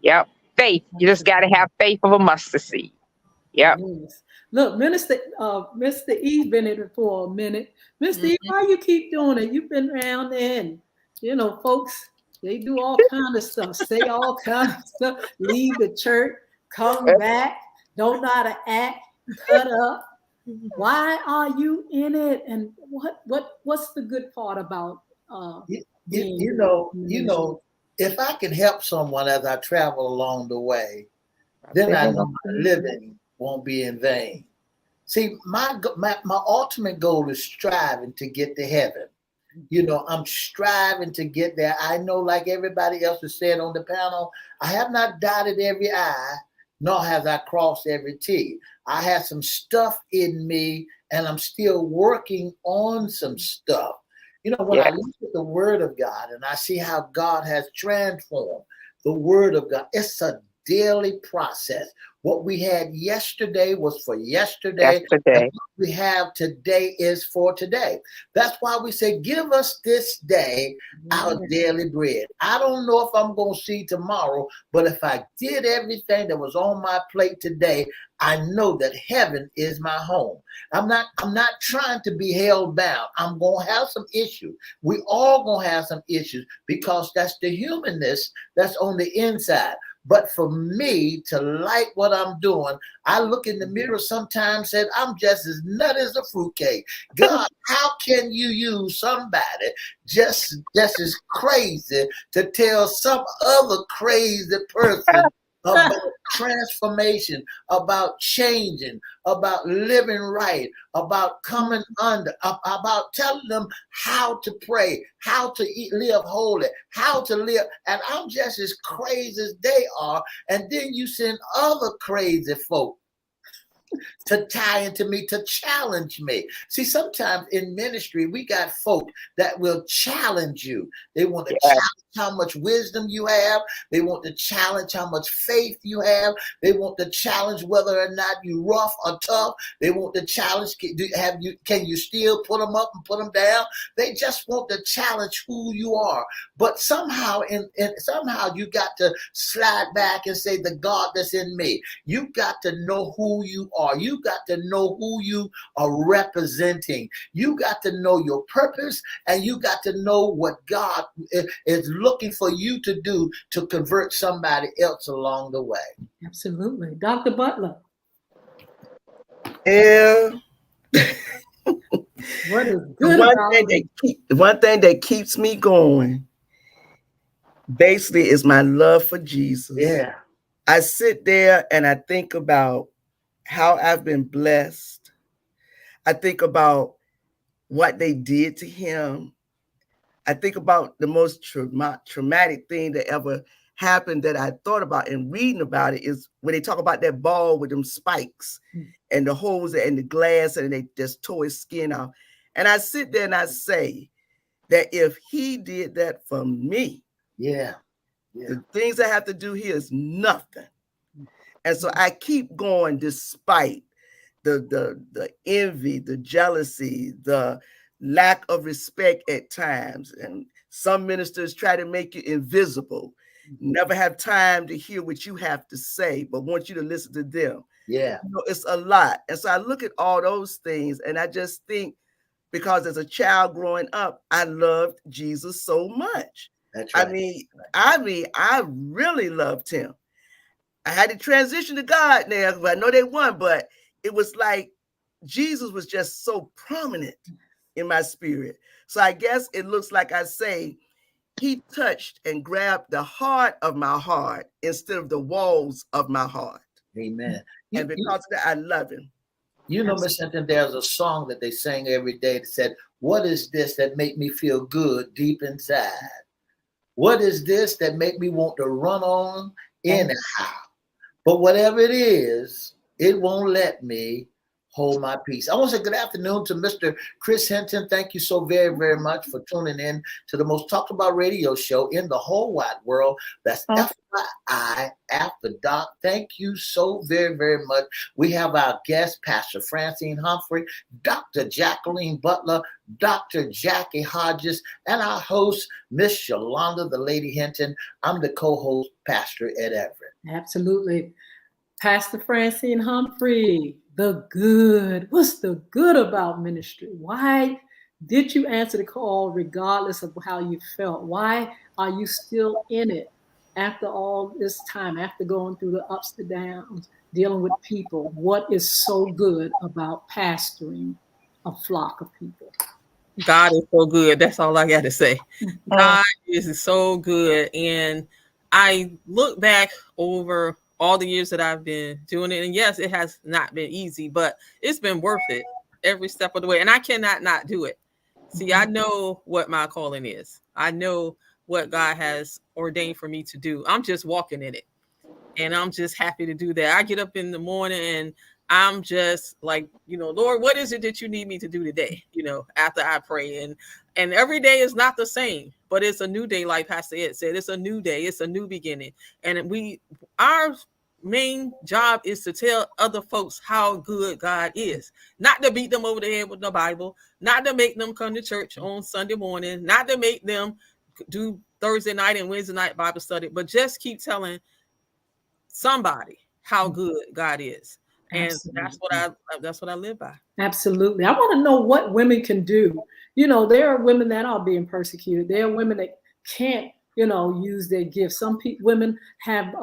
Yep. Faith. You just got to have faith of a mustard seed. Yep. Yes. Look, Mr. E's been in it for a minute. Mr. E, why you keep doing it? You've been around there, and folks, they do all kind of stuff, say all kind of stuff, leave the church, come back, don't know how to act, cut up. Why are you in it? And what's the good part about if I can help someone as I travel along the way, then I know my living won't be in vain. See, my ultimate goal is striving to get to heaven. You know, I'm striving to get there. I know, like everybody else has said on the panel, I have not dotted every I, nor have I crossed every T. I have some stuff in me, and I'm still working on some stuff. You know, when I look at the Word of God and I see how God has transformed the Word of God, it's a daily process. What we had yesterday was for yesterday. And what we have today is for today. That's why we say, give us this day our daily bread. I don't know if I'm going to see tomorrow, but if I did everything that was on my plate today, I know that heaven is my home. I'm not trying to be held bound. I'm going to have some issues. We all going to have some issues because that's the humanness that's on the inside. But for me to like what I'm doing, I look in the mirror sometimes and I'm just as nut as a fruitcake. God, how can you use somebody just as crazy to tell some other crazy person about transformation, about changing, about living right, about coming under, about telling them how to pray, how to live holy, how to live. And I'm just as crazy as they are. And then you send other crazy folk to tie into me, to challenge me. See, sometimes in ministry, we got folk that will challenge you. They want to challenge how much wisdom you have. They want to challenge how much faith you have. They want to challenge whether or not you rough or tough. They want to challenge, can you still put them up and put them down? They just want to challenge who you are. But somehow, somehow you got to slide back and say, the God that's in me. You got to know who you are. You got to know who you are representing. You got to know your purpose, and you got to know what God is looking for you to do to convert somebody else along the way. Absolutely. Dr. Butler. Yeah. What is good one thing that keeps me going basically is my love for Jesus. Yeah. I sit there and I think about how I've been blessed. I think about what they did to him. I think about the most traumatic thing that ever happened that I thought about and reading about it is when they talk about that ball with them spikes and the holes and the glass and they just tore his skin off. And I sit there and I say that if he did that for me, the things I have to do here is nothing. And so I keep going despite the envy, the jealousy, the lack of respect at times. And some ministers try to make you invisible, never have time to hear what you have to say, but want you to listen to them. Yeah. You know, it's a lot. And so I look at all those things and I just think, because as a child growing up, I loved Jesus so much. That's right. I mean, I really loved him. I had to transition to God now, because I know they won, but it was like Jesus was just so prominent in my spirit. So I guess it looks like I say he touched and grabbed the heart of my heart instead of the walls of my heart. Amen. And because of that, I love him. You know, Miss Hinton, there's a song that they sing every day that said, what is this that make me feel good deep inside? What is this that make me want to run on anyhow? But whatever it is, it won't let me hold my peace. I want to say good afternoon to Mr. Chris Hinton. Thank you so very, very much for tuning in to the most talked about radio show in the whole wide world. That's FYI After Dark. Thank you so very, very much. We have our guest, Pastor Francine Humphrey, Dr. Jacqueline Butler, Dr. Jackie Hodges, and our host, Miss Yolanda, the Lady Hinton. I'm the co-host, Pastor Ed Everett. Absolutely. Pastor Francine Humphrey, the good. What's the good about ministry? Why did you answer the call regardless of how you felt? Why are you still in it after all this time, after going through the ups and downs, dealing with people? What is so good about pastoring a flock of people? God is so good. That's all I got to say. God is so good. And I look back over all the years that I've been doing it. And yes, it has not been easy, but it's been worth it every step of the way. And I cannot not do it. See, I know what my calling is. I know what God has ordained for me to do. I'm just walking in it. And I'm just happy to do that. I get up in the morning and I'm just like, Lord, what is it that you need me to do today? After I pray, and every day is not the same, but it's a new day. Like Pastor Ed said, it's a new day. It's a new beginning. And our main job is to tell other folks how good God is, not to beat them over the head with the Bible, not to make them come to church on Sunday morning, not to make them do Thursday night and Wednesday night Bible study, but just keep telling somebody how good God is. And Absolutely. that's what I live by. Absolutely. I want to know what women can do. There are women that are being persecuted. There are women that can't, use their gifts. Some women have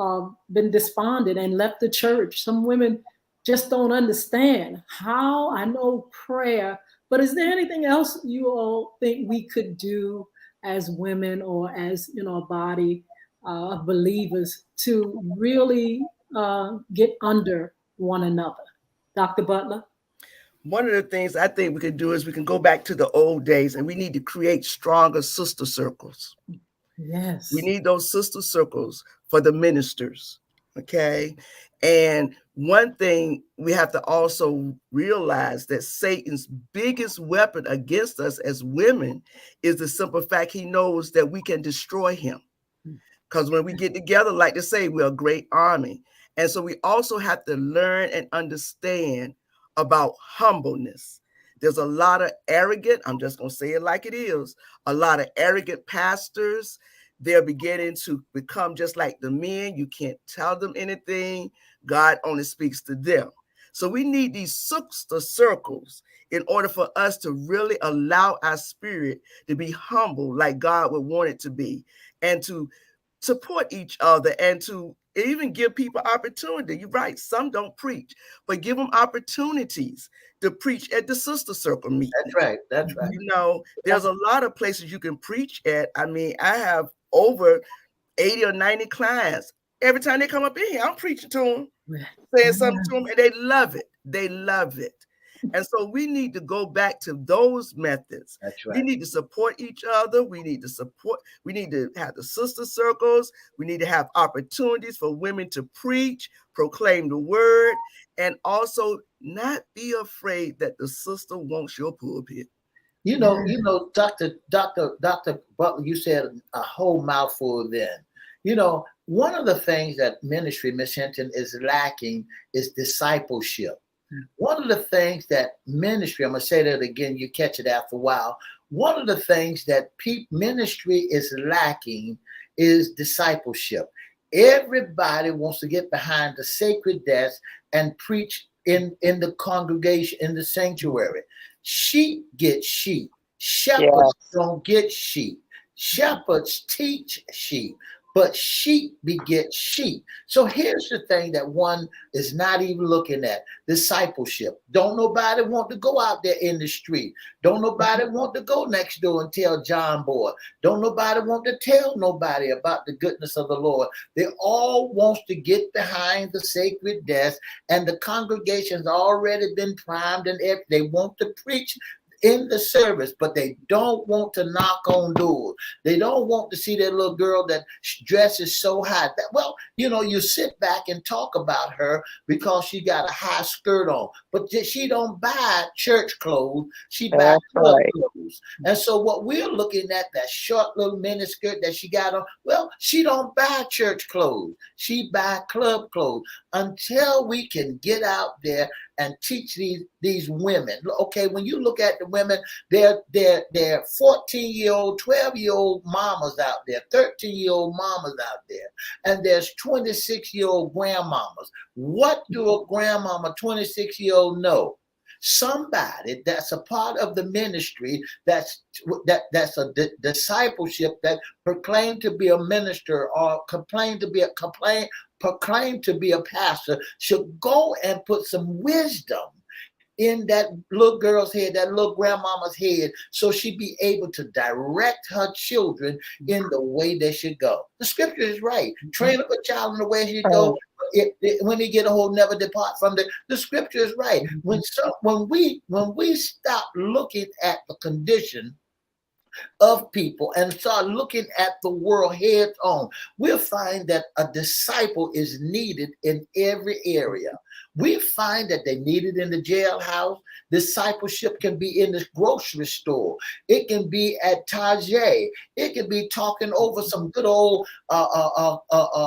been despondent and left the church. Some women just don't understand how. I know prayer, but is there anything else you all think we could do as women or as, a body of believers to really get under one another? Dr. Butler? One of the things I think we can do is we can go back to the old days, and we need to create stronger sister circles. Yes. We need those sister circles for the ministers. Okay. And one thing we have to also realize that Satan's biggest weapon against us as women is the simple fact he knows that we can destroy him. Because when we get together, like they say, we're a great army. And so we also have to learn and understand about humbleness. There's a lot of arrogant, I'm just going to say it like it is, a lot of arrogant pastors. They're beginning to become just like the men. You can't tell them anything. God only speaks to them. So we need these sister circles in order for us to really allow our spirit to be humble like God would want it to be, and to support each other, and to even give people opportunity. You're right, some don't preach, but give them opportunities to preach at the sister circle meeting. That's right. There's a lot of places you can preach at. I mean, I have over 80 or 90 clients. Every time they come up in here, I'm preaching to them, saying something to them, and they love it. They love it. And so we need to go back to those methods. That's right. We need to support each other. We need to have the sister circles. We need to have opportunities for women to preach, proclaim the word, and also not be afraid that the sister wants your pulpit. Dr. Butler, you said a whole mouthful then. One of the things that ministry, Miss Hinton, is lacking is discipleship. One of the things that ministry, I'm going to say that again, you catch it after a while. One of the things that ministry is lacking is discipleship. Everybody wants to get behind the sacred desk and preach in the congregation, in the sanctuary. Sheep get sheep. Shepherds don't get sheep. Shepherds teach sheep, but sheep beget sheep. So here's the thing that one is not even looking at: discipleship. Don't nobody want to go out there in the street. Don't nobody want to go next door and tell John Boy. Don't nobody want to tell nobody about the goodness of the Lord. They all want to get behind the sacred desk, and the congregation's already been primed, and they want to preach in the service, but they don't want to knock on doors. They don't want to see that little girl that dresses so high. You sit back and talk about her because she got a high skirt on, but she don't buy church clothes. She buys club clothes. And so what we're looking at, that short little miniskirt that she got on, she don't buy church clothes. She buy club clothes. Until we can get out there and teach these women. Okay, when you look at the women, they're 14-year-old, 12-year-old mamas out there, 13-year-old mamas out there, and there's 26-year-old grandmamas. What do a grandmama, 26-year-old know? Somebody that's a part of the ministry, that's a discipleship, that proclaimed to be a minister or proclaimed to be a pastor, should go and put some wisdom in that little girl's head, that little grandmama's head, so she'd be able to direct her children in the way they should go. The scripture is right. Train up a child in the way he should go. when he get a hold, never depart from the scripture is right. When we stop looking at the condition of people and start looking at the world head on, we'll find that a disciple is needed in every area. We find that they need it in the jailhouse. Discipleship can be in the grocery store. It can be at Target. It can be talking over some good old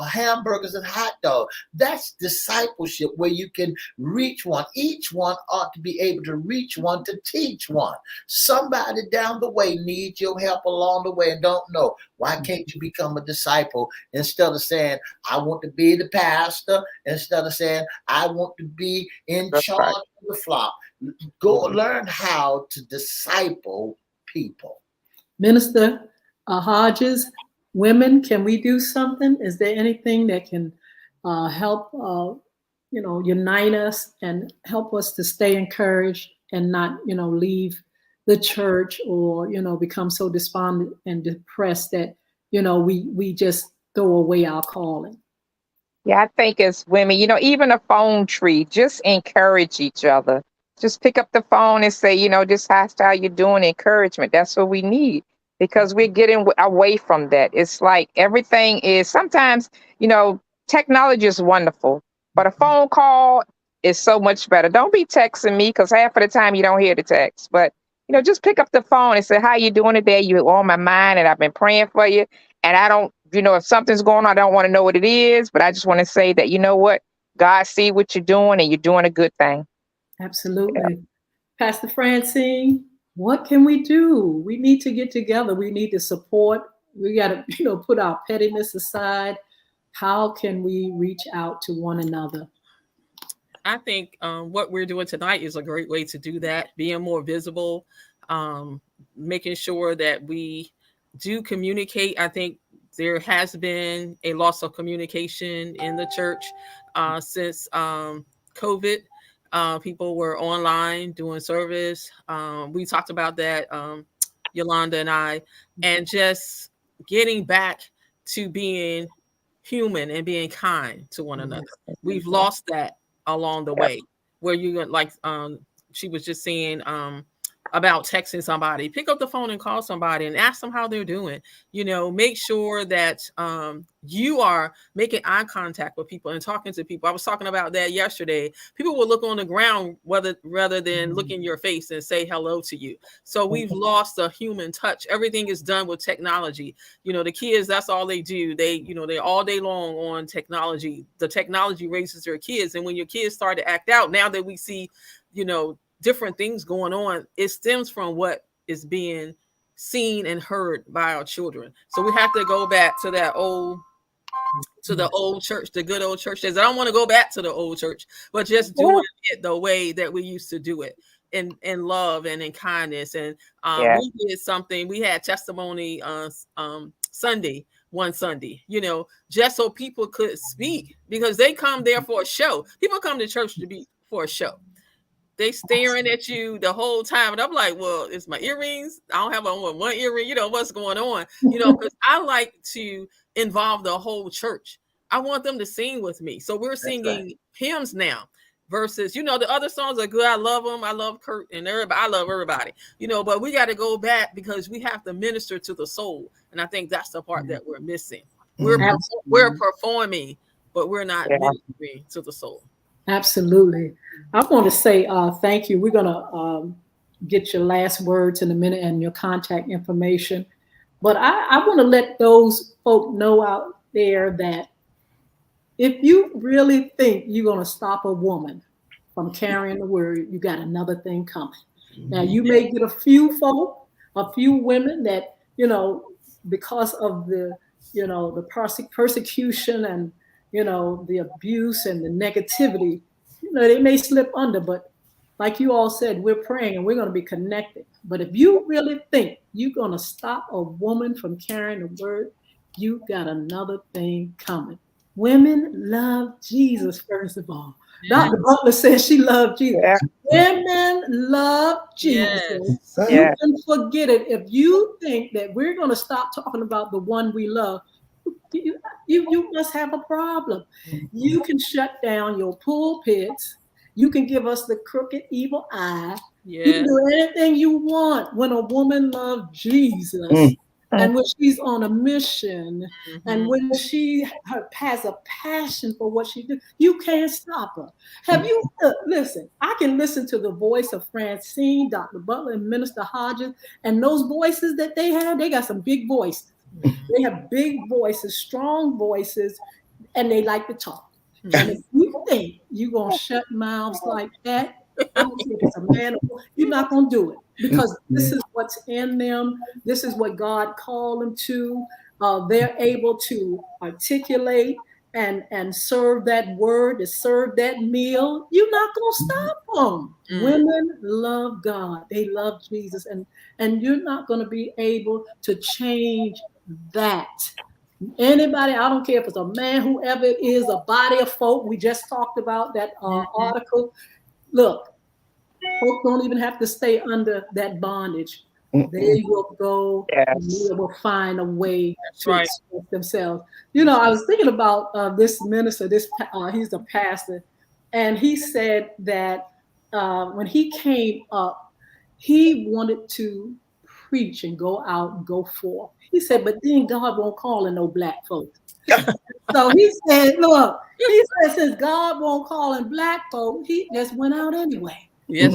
hamburgers and hot dogs. That's discipleship, where you can reach one. Each one ought to be able to reach one to teach one. Somebody down the way needs your help along the way and don't know. Why can't you become a disciple instead of saying, I want to be the pastor, instead of saying, I want to be in charge of the flock? Go learn how to disciple people. Minister Hodges, women, can we do something? Is there anything that can help, unite us and help us to stay encouraged and not, leave the church or, become so despondent and depressed that, we just throw away our calling? Yeah, I think as women, even a phone tree, just encourage each other. Just pick up the phone and say, just how you doing? Encouragement. That's what we need, because we're getting away from that. It's like everything is sometimes, technology is wonderful, but a phone call is so much better. Don't be texting me, because half of the time you don't hear the text. But, just pick up the phone and say, how you doing today? You're on my mind and I've been praying for you. And I don't, if something's going on, I don't want to know what it is, but I just want to say that, what, God see what you're doing and you're doing a good thing. Absolutely. Yeah. Pastor Francine, what can we do? We need to get together. We need to support. We got to, put our pettiness aside. How can we reach out to one another? I think what we're doing tonight is a great way to do that, being more visible, making sure that we do communicate. I think there has been a loss of communication in the church since COVID. People were online doing service. We talked about that, Yolanda and I, and just getting back to being human and being kind to one another. We've lost that along the way, where you like she was just saying about texting somebody. Pick up the phone and call somebody and ask them how they're doing. Make sure that you are making eye contact with people and talking to people. I was talking about that yesterday. People will look on the ground rather than look in your face and say hello to you. So we've lost the human touch. Everything is done with technology. The kids, that's all they do. They're all day long on technology. The technology raises their kids. And when your kids start to act out, now that we see, different things going on, it stems from what is being seen and heard by our children. So we have to go back to the old church, the good old church days. I don't want to go back to the old church, but just doing it the way that we used to do it, in love and in kindness. And we did something. We had testimony Sunday, one Sunday, just so people could speak, because they come there for a show. People come to church for a show. They staring at you the whole time. And I'm like, well, it's my earrings. I don't have on one earring. What's going on? Because I like to involve the whole church. I want them to sing with me. So we're singing hymns now versus, the other songs are good. I love them. I love Kurt and everybody. I love everybody, but we got to go back, because we have to minister to the soul. And I think that's the part that we're missing. We're performing, but we're not ministering to the soul. Absolutely. I want to say thank you. We're going to get your last words in a minute and your contact information. But I want to let those folk know out there that if you really think you're going to stop a woman from carrying the word, you got another thing coming. Now, you may get a few folk, a few women that, because of the, the persecution and, the abuse and the negativity, they may slip under, but like you all said, we're praying and we're going to be connected. But if you really think you're going to stop a woman from carrying the word, you got another thing coming. Women love Jesus, first of all. Dr. Butler says she loved Jesus. Yeah. Women love Jesus. You can forget it. If you think that we're going to stop talking about the one we love, You must have a problem. You can shut down your pulpits. You can give us the crooked evil eye. You can Yeah. do anything you want when a woman loves Jesus and when she's on a mission and when she has a passion for what she do. You can't stop her. Have you listen? I can listen to the voice of Francine, Dr. Butler, and Minister Hodges, and those voices that they have. They got some big voices. They have big voices, strong voices, and they like to talk. And if you think you're going to shut mouths like that, I don't care if it's a man or woman, you're not going to do it because this is what's in them. This is what God called them to. They're able to articulate and serve that word, to serve that meal. You're not going to stop them. Women love God. They love Jesus. And you're not going to be able to change that. Anybody, I don't care if it's a man, whoever it is, a body of folk. We just talked about that article. Look, folks don't even have to stay under that bondage. They will go and they will find a way to express themselves. You know, I was thinking about this minister, he's a pastor, and he said that when he came up, he wanted to preach and go out and go forth. He said, but then God won't call in no black folks. So he said, look, he said, since God won't call in black folk, he just went out anyway. Yes.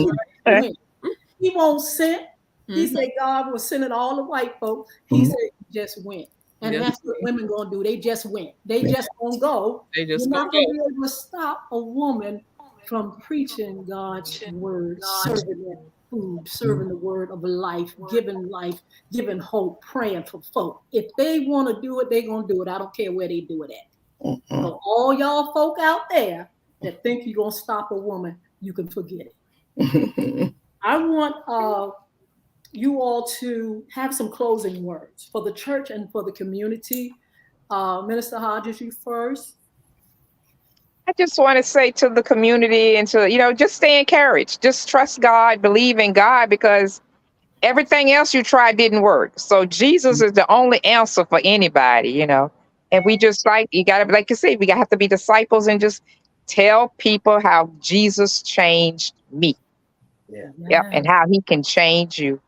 He won't send. He said God was sending all the white folk. He said he just went. And that's what women gonna do. They just went. They just gonna go. You're not gonna be able to stop a woman from preaching God's word, serving that food, serving the word of life, giving hope, praying for folk. If they want to do it, they're gonna do it. I don't care where they do it at. So all y'all folk out there that think you're gonna stop a woman, you can forget it. I want you all to have some closing words for the church and for the community. Minister Hodges, you first. I just want to say to the community and to, just stay encouraged. Just trust God, believe in God, because everything else you tried didn't work. So Jesus is the only answer for anybody, And we just you got to, like you say, we have to be disciples and just tell people how Jesus changed me. Yeah. Yep. And how he can change you.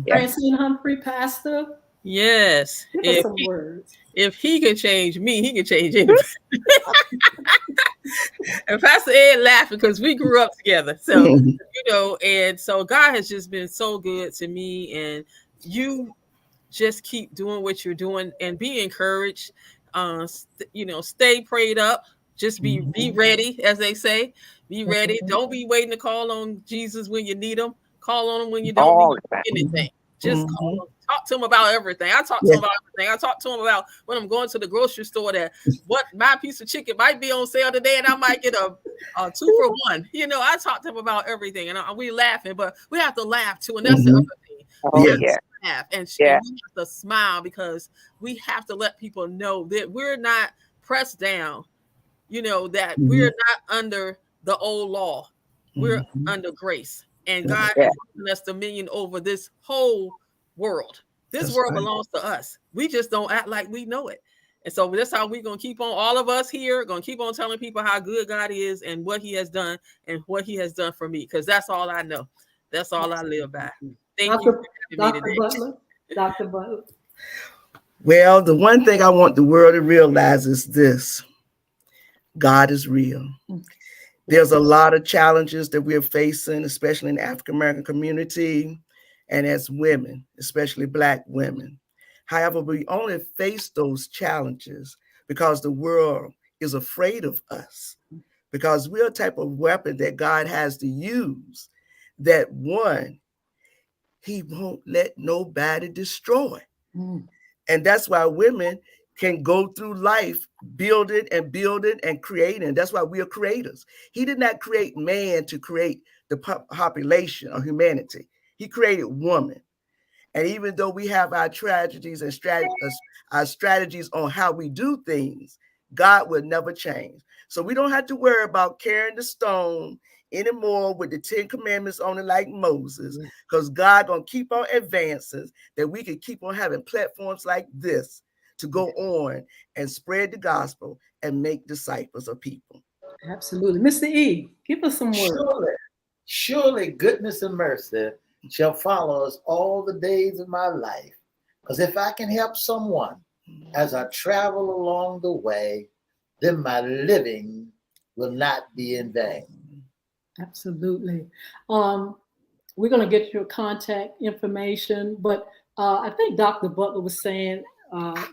Francine Humphrey, pastor. Yes. Give us some words. If he can change me, he can change anybody. And Pastor Ed laughing because we grew up together. So, and so God has just been so good to me. And you just keep doing what you're doing and be encouraged. Stay prayed up. Just be ready, as they say. Be ready. Don't be waiting to call on Jesus when you need him. Call on him when you don't need anything. Just call him. Talk to him about everything. I talk to him about everything. I talk to him about when I'm going to the grocery store that what my piece of chicken might be on sale today and I might get a 2 for 1. I talk to him about everything and we laughing, but we have to laugh too. And that's the other thing. We have to laugh and we have to smile because we have to let people know that we're not pressed down, that we're not under the old law. We're under grace. And God has given us dominion over this whole world. This world belongs to us. We just don't act like we know it. And so that's how we're going to keep on, all of us here, going to keep on telling people how good God is and what he has done and what he has done for me. Because that's all I know. That's all I live by. Thank you for having me today. Dr. Butler. Well, the one thing I want the world to realize is this. God is real. There's a lot of challenges that we're facing, especially in the African-American community and as women, especially Black women. However, we only face those challenges because the world is afraid of us, because we're a type of weapon that God has to use that, one, he won't let nobody destroy. And that's why women can go through life building and creating. That's why we are creators. He did not create man to create the population or humanity. He created woman. And even though we have our tragedies and our strategies on how we do things, God will never change. So we don't have to worry about carrying the stone anymore with the 10 commandments on it like Moses, because God gonna keep on advancing, that we can keep on having platforms like this to go on and spread the gospel and make disciples of people. Absolutely. Mr. E, give us some words. Surely goodness and mercy shall follow us all the days of my life. Because if I can help someone as I travel along the way, then my living will not be in vain. Absolutely. We're going to get your contact information, but I think Dr. Butler was saying,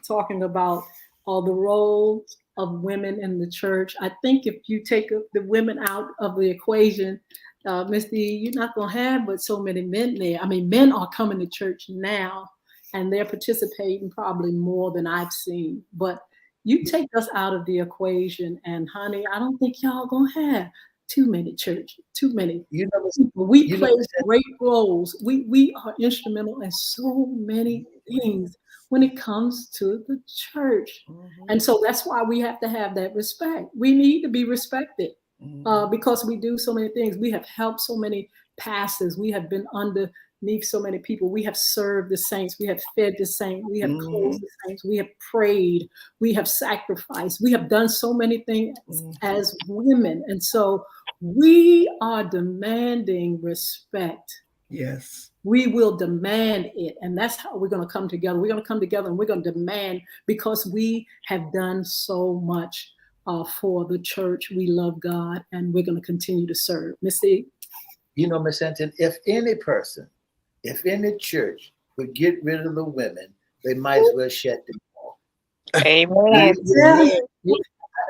talking about all the roles of women in the church. I think if you take the women out of the equation, Mr. E, you're not going to have but so many men there. I mean, men are coming to church now, and they're participating probably more than I've seen. But you take us out of the equation, and honey, I don't think y'all going to have too many churches, too many people. We play great roles. We are instrumental in so many things when it comes to the church. And so that's why we have to have that respect. We need to be respected because we do so many things. We have helped so many pastors. We have been underneath so many people. We have served the saints. We have fed the saints. We have clothed the saints. We have prayed. We have sacrificed. We have done so many things as women. And so we are demanding respect. Yes. We will demand it. And that's how we're going to come together. We're going to come together and we're going to demand, because we have done so much for the church. We love God and we're going to continue to serve. Miss E? You know, Miss Hinton, if any person, if any church would get rid of the women, they might as well shut them off. Amen.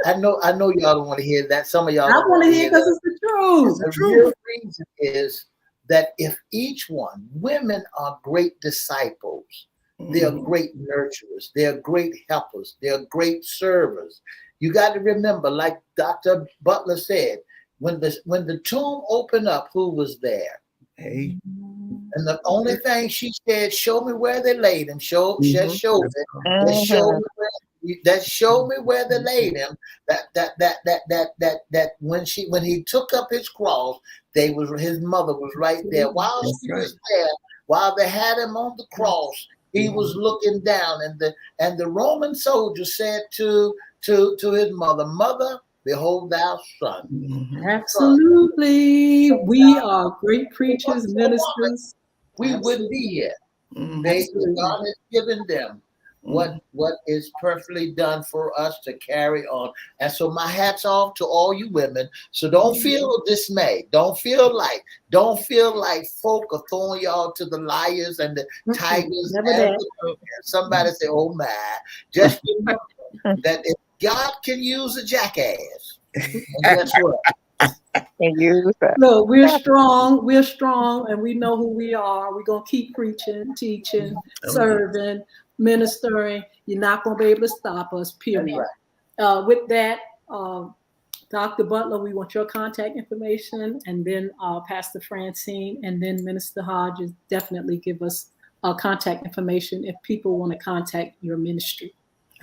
I know y'all don't want to hear that. Some of y'all I don't want to hear that. because it's the truth. The real reason is that if each one, women are great disciples, they are great nurturers, they are great helpers, they are great servers. You got to remember, like Dr. Butler said, when the tomb opened up, who was there? Hey. And the only thing she said, show me where they laid him. Show me where they laid him. That when he took up his cross, his mother was right there. While she was there, while they had him on the cross, he was looking down, and the Roman soldier said to his mother, "Mother, behold thou son." Absolutely. We are great preachers, ministers. We wouldn't be here. God has given them what is perfectly done for us to carry on. And so my hat's off to all you women. So don't feel dismayed. Don't feel like folk are throwing y'all to the liars and the tigers. And somebody say, oh my. Just remember that if God can use a jackass, and guess what? Look, we're strong, and we know who we are. We're going to keep preaching, teaching, serving, ministering. You're not going to be able to stop us, period. Right. With that, Dr. Butler, we want your contact information, and then Pastor Francine, and then Minister Hodges. Definitely give us contact information if people want to contact your ministry.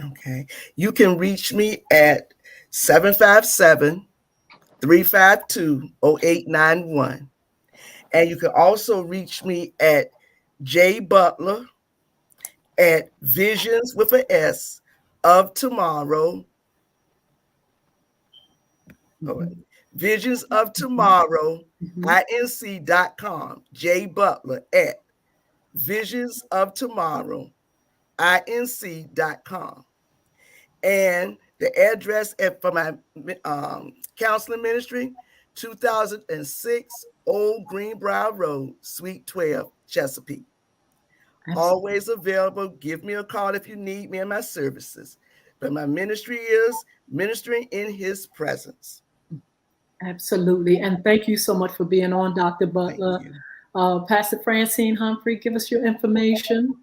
Okay. You can reach me at 757-352-0891. And you can also reach me at jbutler at visions with an S of tomorrow. Visions of tomorrow, inc.com. jbutler at visions of tomorrow, inc.com. And the address for my counseling ministry, 2006 Old Greenbrier Road, Suite 12, Chesapeake. Always available. Give me a call if you need me and my services. But my ministry is ministering in his presence. Absolutely. And thank you so much for being on, Dr. Butler. Pastor Francine Humphrey, give us your information.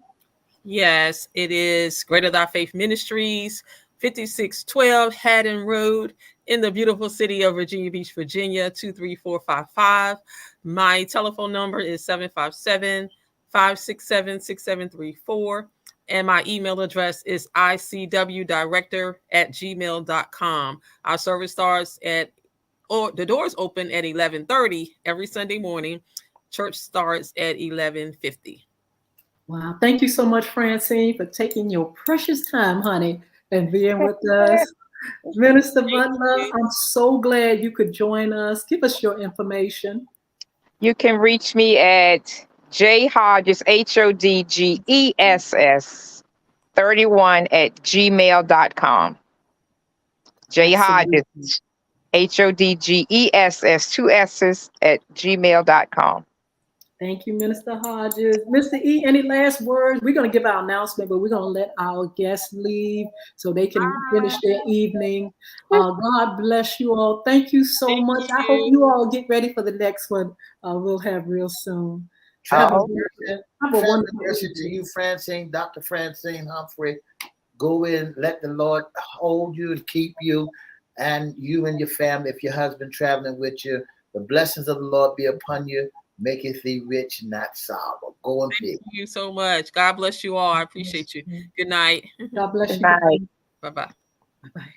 Yes, it is Greater Thy Faith Ministries, 5612 Haddon Road in the beautiful city of Virginia Beach, Virginia, 23455. My telephone number is 757-567-6734. And my email address is icwdirector@gmail.com. Our service starts the doors open at 11:30 every Sunday morning. Church starts at 11:50. Wow. Thank you so much, Francine, for taking your precious time, honey, and being with us. Minister Butler, you. I'm so glad you could join us. Give us your information. You can reach me at jhodges, HODGESS 31 at gmail.com. Absolutely. jhodges, HODGESS, two S's at gmail.com. Thank you, Minister Hodges. Mr. E, any last words? We're going to give our announcement, but we're going to let our guests leave so they can finish their evening. God bless you all. Thank you so Thank much. I hope you. you all get ready for the next one we'll have real soon. Have a wonderful Listen to you, Francine, Dr. Francine Humphrey. Go in, let the Lord hold you and keep you, and you and your family. If your husband traveling with you, the blessings of the Lord be upon you. Maketh thee rich, not sorrow. Go in peace. Thank you so much. God bless you all. I appreciate you. Good night. God bless Good you. night. Bye-bye. Bye-bye.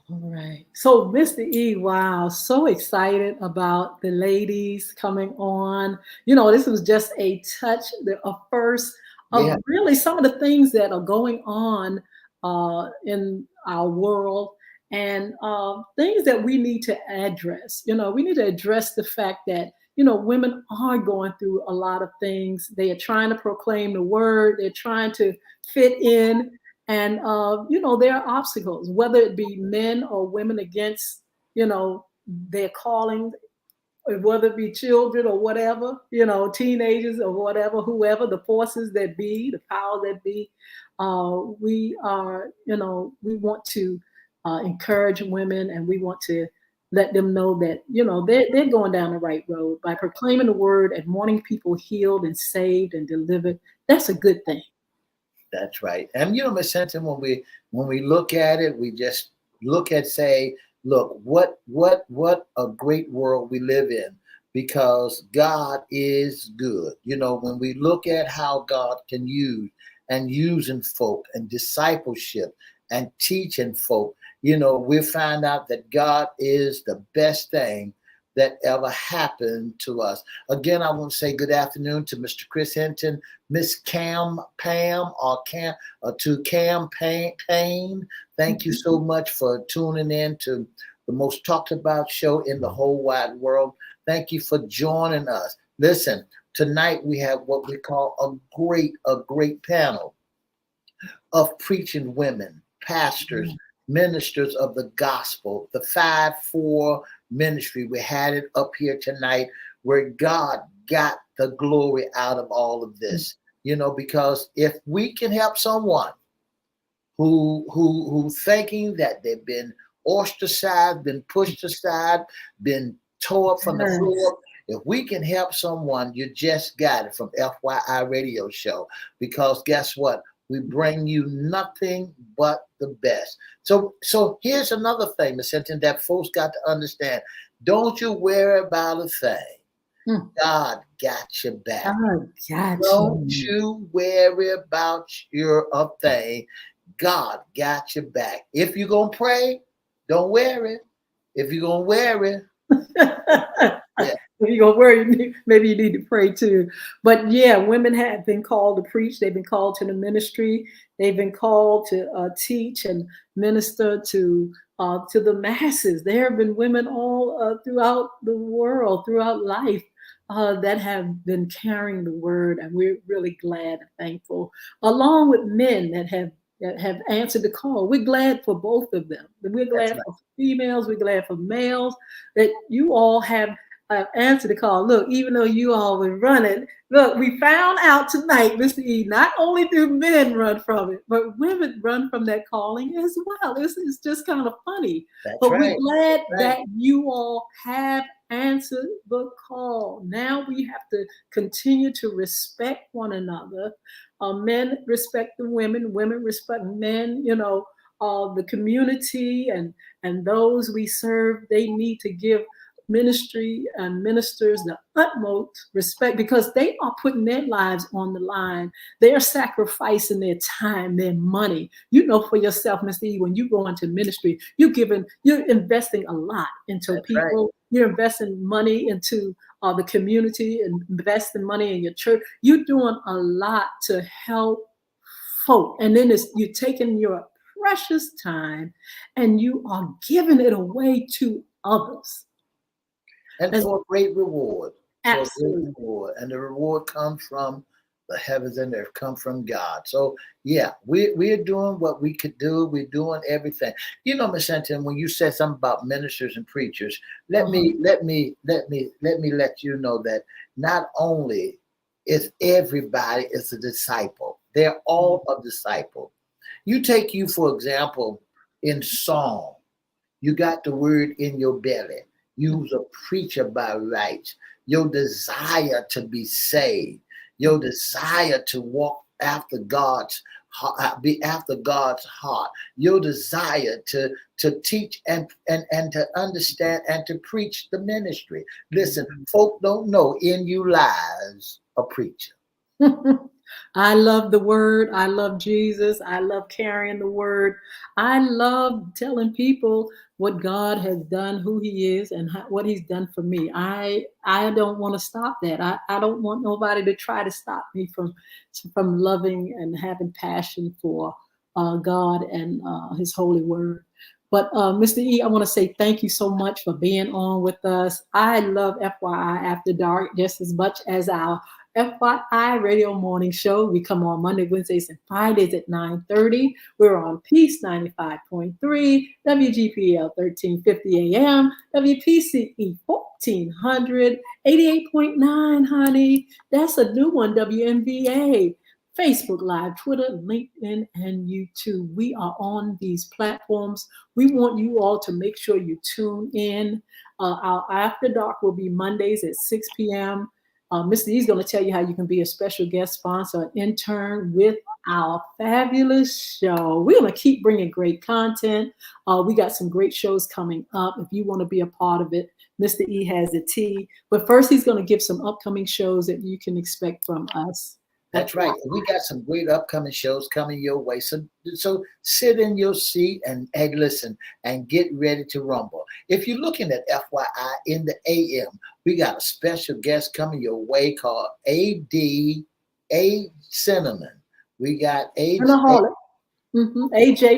All right. So, Mr. E, wow, so excited about the ladies coming on. You know, this was just a touch, a first of really some of the things that are going on in our world and things that we need to address. You know, we need to address the fact that, you know, women are going through a lot of things. They are trying to proclaim the word. They're trying to fit in. And, you know, there are obstacles, whether it be men or women against, you know, their calling, whether it be children or whatever, you know, teenagers or whatever, whoever, the forces that be, the power that be. We are, you know, we want to encourage women, and we want to let them know that, you know, they're going down the right road by proclaiming the word and wanting people healed and saved and delivered. That's a good thing. That's right. And you know, Miss Hinton, when we look at it, we just look at look, what a great world we live in, because God is good. You know, when we look at how God can use and using folk and discipleship and teaching folk, you know, we find out that God is the best thing that ever happened to us. Again, I want to say good afternoon to Mr. Chris Hinton, Miss Cam Pam, to Cam Payne. Thank you so much for tuning in to the most talked about show in the whole wide world. Thank you for joining us. Listen, tonight we have what we call a great panel of preaching women, pastors, ministers of the gospel, the 5-4 ministry. We had it up here tonight where God got the glory out of all of this, you know, because if we can help someone who thinking that they've been ostracized, been pushed aside, been tore up from the floor, if we can help someone, you just got it from FYI Radio Show, because guess what? We bring you nothing but the best. So here's another thing, Ms. Hinton, that folks got to understand. Don't you worry about a thing. God got your back. God got Don't you worry about a thing. God got your back. If you're going to pray, don't worry. If you're going to worry, yeah. If you're gonna worry, maybe you need to pray too. But yeah, women have been called to preach. They've been called to the ministry. They've been called to teach and minister to the masses. There have been women all throughout the world, throughout life, that have been carrying the word, and we're really glad and thankful. Along with men that have answered the call. We're glad for both of them. We're glad for females. We're glad for males that you all have answered the call. Look, even though you all were running, look, we found out tonight, Mr. E, not only do men run from it, but women run from that calling as well. It's just kind of funny. But we're glad that you all have answered the call. Now we have to continue to respect one another. Men respect the women respect men, you know, the community and those we serve, they need to give ministry and ministers the utmost respect, because they are putting their lives on the line. They are sacrificing their time, their money. You know for yourself, Mr. E, when you go into ministry, you're investing a lot into people. You're investing money into the community and investing money in your church. You're doing a lot to help folk. And then you're taking your precious time and you are giving it away to others. And for a great reward. Absolutely. For a great reward. And the reward comes from the heavens and earth, come from God. So yeah, we're doing what we could do. We're doing everything. You know, Miss Hinton, when you said something about ministers and preachers, let me let you know that not only is everybody is a disciple, they're all a disciple. You take you, for example, in song, you got the word in your belly. You was a preacher by rights. Your desire to be saved, your desire to walk after God's heart, be after God's heart, your desire to teach and to understand and to preach the ministry. Listen, folk don't know in you lies a preacher. I love the word. I love Jesus. I love carrying the word. I love telling people what God has done, who he is, and what he's done for me. I don't want to stop that. I don't want nobody to try to stop me from loving and having passion for God and his holy word. But Mr. E, I want to say thank you so much for being on with us. I love FYI After Dark just as much as our FYI Radio Morning Show. We come on Monday, Wednesdays, and Fridays at 9:30. We're on Peace 95.3, WGPL 1350 AM, WPCE 1400, 88.9, honey. That's a new one, WMVA. Facebook Live, Twitter, LinkedIn, and YouTube. We are on these platforms. We want you all to make sure you tune in. Our After Dark will be Mondays at 6 p.m. Mr. E is going to tell you how you can be a special guest sponsor, an intern with our fabulous show. We're going to keep bringing great content. We got some great shows coming up. If you want to be a part of it, Mr. E has a T. But first, he's going to give some upcoming shows that you can expect from us. That's right. We got some great upcoming shows coming your way. So sit in your seat and listen and get ready to rumble. If you're looking at FYI in the AM, we got a special guest coming your way called A.D. Cinnamon. We got AJ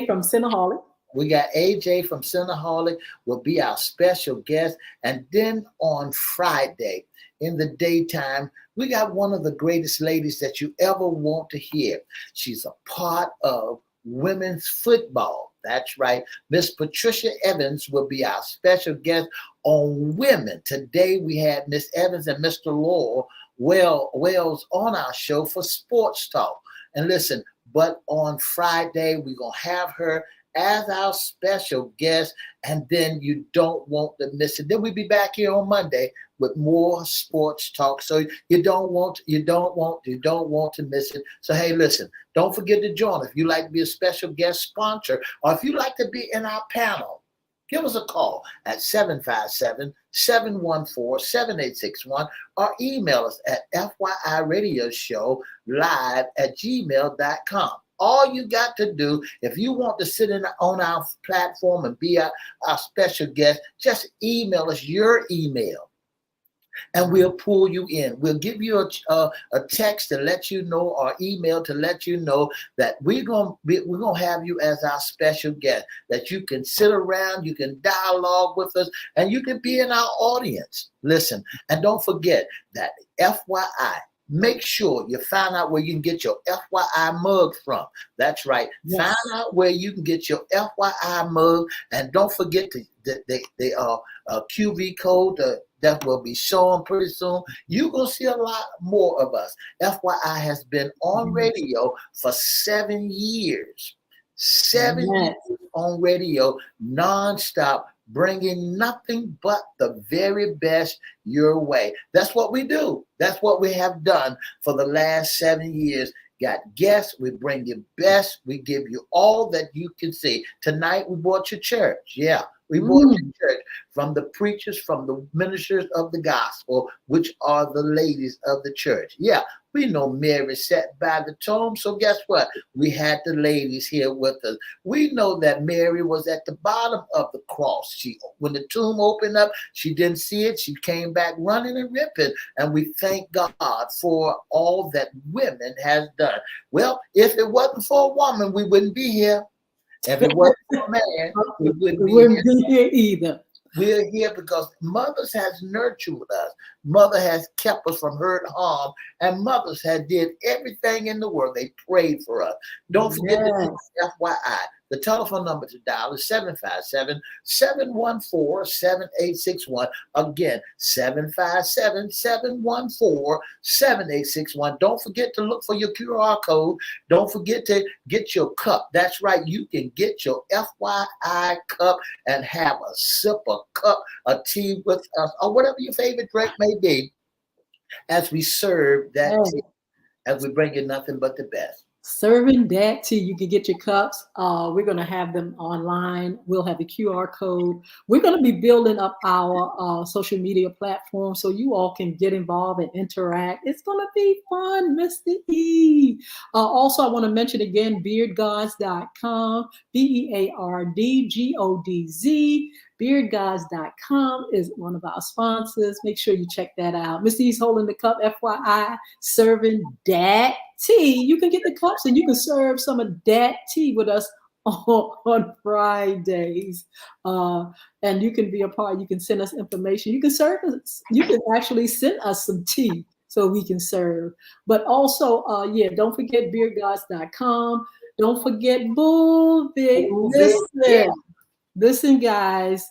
from Cinnaholic. We got AJ from Cinnaholic will be our special guest. And then on Friday in the daytime, we got one of the greatest ladies that you ever want to hear. She's a part of women's football. That's right. Miss Patricia Evans will be our special guest on women. Today we had Miss Evans and Mr. Lowell Wells on our show for Sports Talk. And listen, but on Friday, we're going to have her as our special guest, and then you don't want to miss it. Then we'll be back here on Monday with more sports talk. So you don't want to miss it. So hey, listen, don't forget to join. If you like to be a special guest sponsor, or if you like to be in our panel, give us a call at 757-714-7861 or email us at FYIRadioshow@gmail.com. All you got to do, if you want to sit on our platform and be our special guest, just email us your email, and we'll pull you in. We'll give you a text to let you know, or email to let you know that we're gonna have you as our special guest. That you can sit around, you can dialogue with us, and you can be in our audience. Listen, and don't forget that FYI. Make sure you find out where you can get your FYI mug from. That's right. Yes. Find out where you can get your FYI mug, and don't forget the QV code that will be shown pretty soon. You're going to see a lot more of us. FYI has been on radio for 7 years. 7 years on radio, nonstop, bringing nothing but the very best your way. That's what we do. That's what we have done for the last 7 years. Got guests, we bring you best, we give you all that you can see. Tonight we brought you church. Yeah, We brought the church from the preachers, from the ministers of the gospel, which are the ladies of the church. Yeah, we know Mary sat by the tomb, so guess what? We had the ladies here with us. We know that Mary was at the bottom of the cross. When the tomb opened up, she didn't see it. She came back running and ripping, and we thank God for all that women has done. Well, if it wasn't for a woman, we wouldn't be here. If it wasn't for a man, we wouldn't be here either. We're here because mothers has nurtured us. Mother has kept us from hurt, harm, and mothers had did everything in the world. They prayed for us. Don't forget the FYI. The telephone number to dial is 757-714-7861. Again, 757-714-7861. Don't forget to look for your QR code. Don't forget to get your cup. That's right. You can get your FYI cup and have a sip, a cup, a tea with us, or whatever your favorite drink may be, as we serve that tea, as we bring you nothing but the best. Serving that tea. You can get your cups. We're going to have them online. We'll have the QR code. We're going to be building up our social media platform so you all can get involved and interact. It's going to be fun, Mr. E. Also, I want to mention again, beardgods.com, BEARDGODZ. Beardgods.com is one of our sponsors. Make sure you check that out. Mr. E's holding the cup, FYI, serving that tea. You can get the cups and you can serve some of that tea with us on Fridays. And you can be a part. You can send us information. You can serve us. You can actually send us some tea so we can serve. But also, don't forget beardgods.com. Don't forget Bullvic. Listen, guys,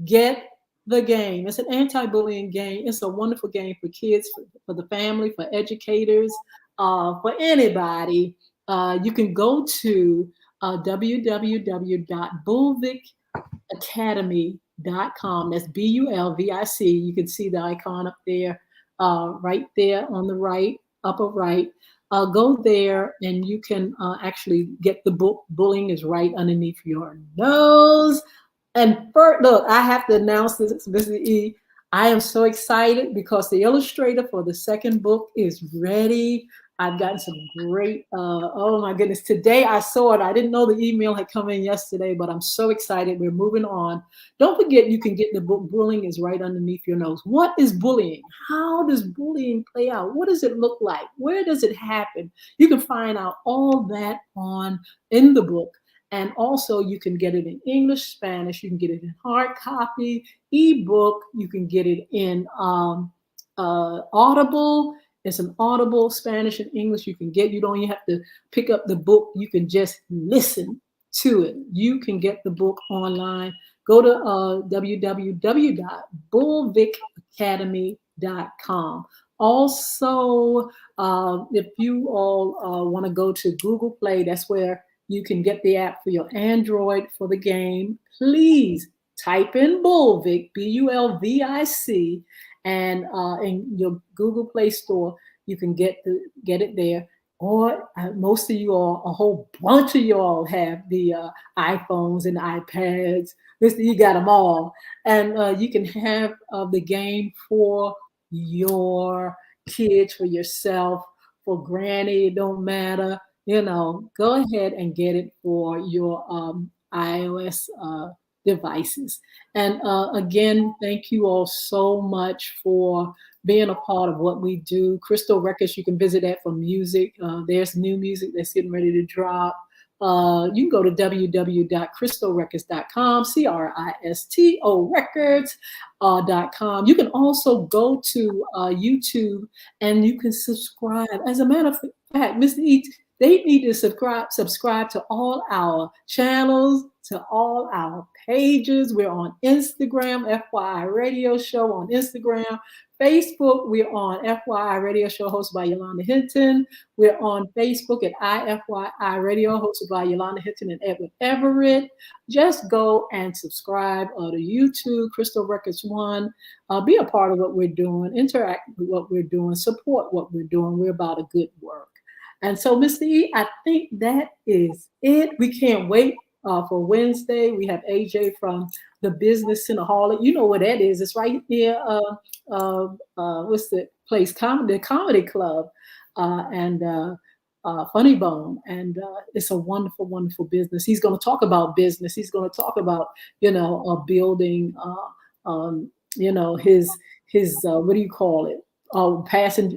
get the game. It's an anti-bullying game. It's a wonderful game for kids, for the family, for educators, for anybody. You can go to www.bulvicacademy.com. That's BULVIC. You can see the icon up there, right there on the right, upper right. Go there and you can actually get the book. Bullying is right underneath your nose. And look, I have to announce this, Mr. E. I am so excited because the illustrator for the second book is ready. I've gotten some great, oh my goodness. Today I saw it. I didn't know the email had come in yesterday, but I'm so excited. We're moving on. Don't forget, you can get the book, Bullying is Right Underneath Your Nose. What is bullying? How does bullying play out? What does it look like? Where does it happen? You can find out all that in the book. And also you can get it in English, Spanish. You can get it in hard copy, ebook. You can get it in Audible. It's an Audible, Spanish and English you can get. You don't even have to pick up the book. You can just listen to it. You can get the book online. Go to www.bulvicacademy.com. Also, if you all want to go to Google Play, that's where you can get the app for your Android for the game. Please type in Bulvic, BULVIC, and in your Google Play Store, you can get it there. Or most of you all, a whole bunch of you all have the iPhones and iPads. You got them all. And you can have the game for your kids, for yourself, for granny, it don't matter. Go ahead and get it for your iOS devices. And again, thank you all so much for being a part of what we do. Crystal Records, you can visit that for music. There's new music that's getting ready to drop. You can go to www.crystalrecords.com, CRISTO records.com. You can also go to YouTube and you can subscribe. As a matter of fact, Mr. E, they need to subscribe to all our channels, to all our pages. We're on Instagram, FYI Radio Show on Instagram. Facebook, we're on FYI Radio Show hosted by Yolanda Hinton. We're on Facebook at IFYI Radio hosted by Yolanda Hinton and Edward Everett. Just go and subscribe to YouTube, Crystal Records 1. Be a part of what we're doing, interact with what we're doing, support what we're doing. We're about a good work. And so, Mr. E, I think that is it. We can't wait for Wednesday. We have AJ from the Business Cinnaholic. You know what that is? It's right near what's the place? The Comedy Club, and Funny Bone, and it's a wonderful, wonderful business. He's going to talk about business. He's going to talk about building, his what do you call it? Passing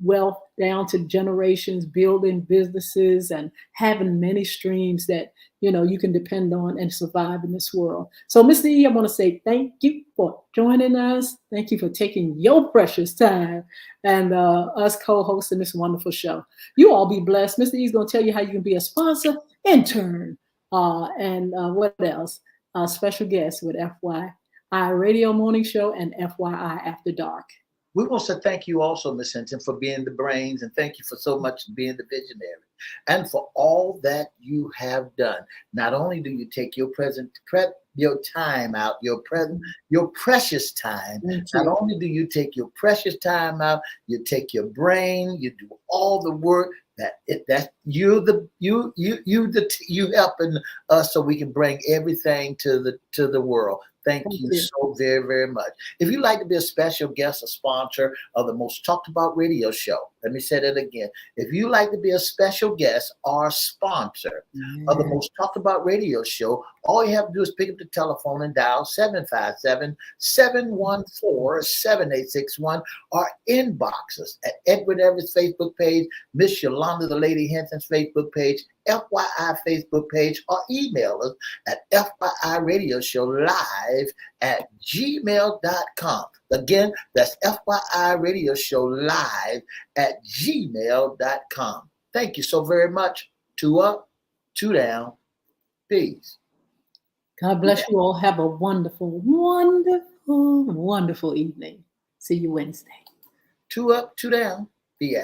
wealth down to generations, building businesses, and having many streams that you can depend on and survive in this world. So, Mr. E, I want to say thank you for joining us. Thank you for taking your precious time and us co-hosting this wonderful show. You all be blessed. Mr. E is going to tell you how you can be a sponsor, intern, and what else? Special guest with FYI Radio Morning Show and FYI After Dark. We want to thank you also, Ms. Hinton, for being the brains, and thank you for so much being the visionary, and for all that you have done. Not only do you take your time out, your precious time. Not only do you take your precious time out, you take your brain, you do all the work that you helping us so we can bring everything to the world. Thank you so very, very much. If you'd like to be a special guest, a sponsor of the Most Talked About Radio Show, let me say that again. If you'd like to be a special guest or sponsor of the Most Talked About Radio Show, all you have to do is pick up the telephone and dial 757-714-7861 or inbox us at Edward Everett's Facebook page, Miss Yolanda the Lady Hinton's Facebook page, FYI Facebook page, or email us at FYIRadiosHowLive@gmail.com. Again, that's FYIRadiosHowLive@gmail.com. Thank you so very much. 2 up, 2 down. Peace. God bless you all. Have a wonderful, wonderful, wonderful evening. See you Wednesday. 2 up, 2 down. Be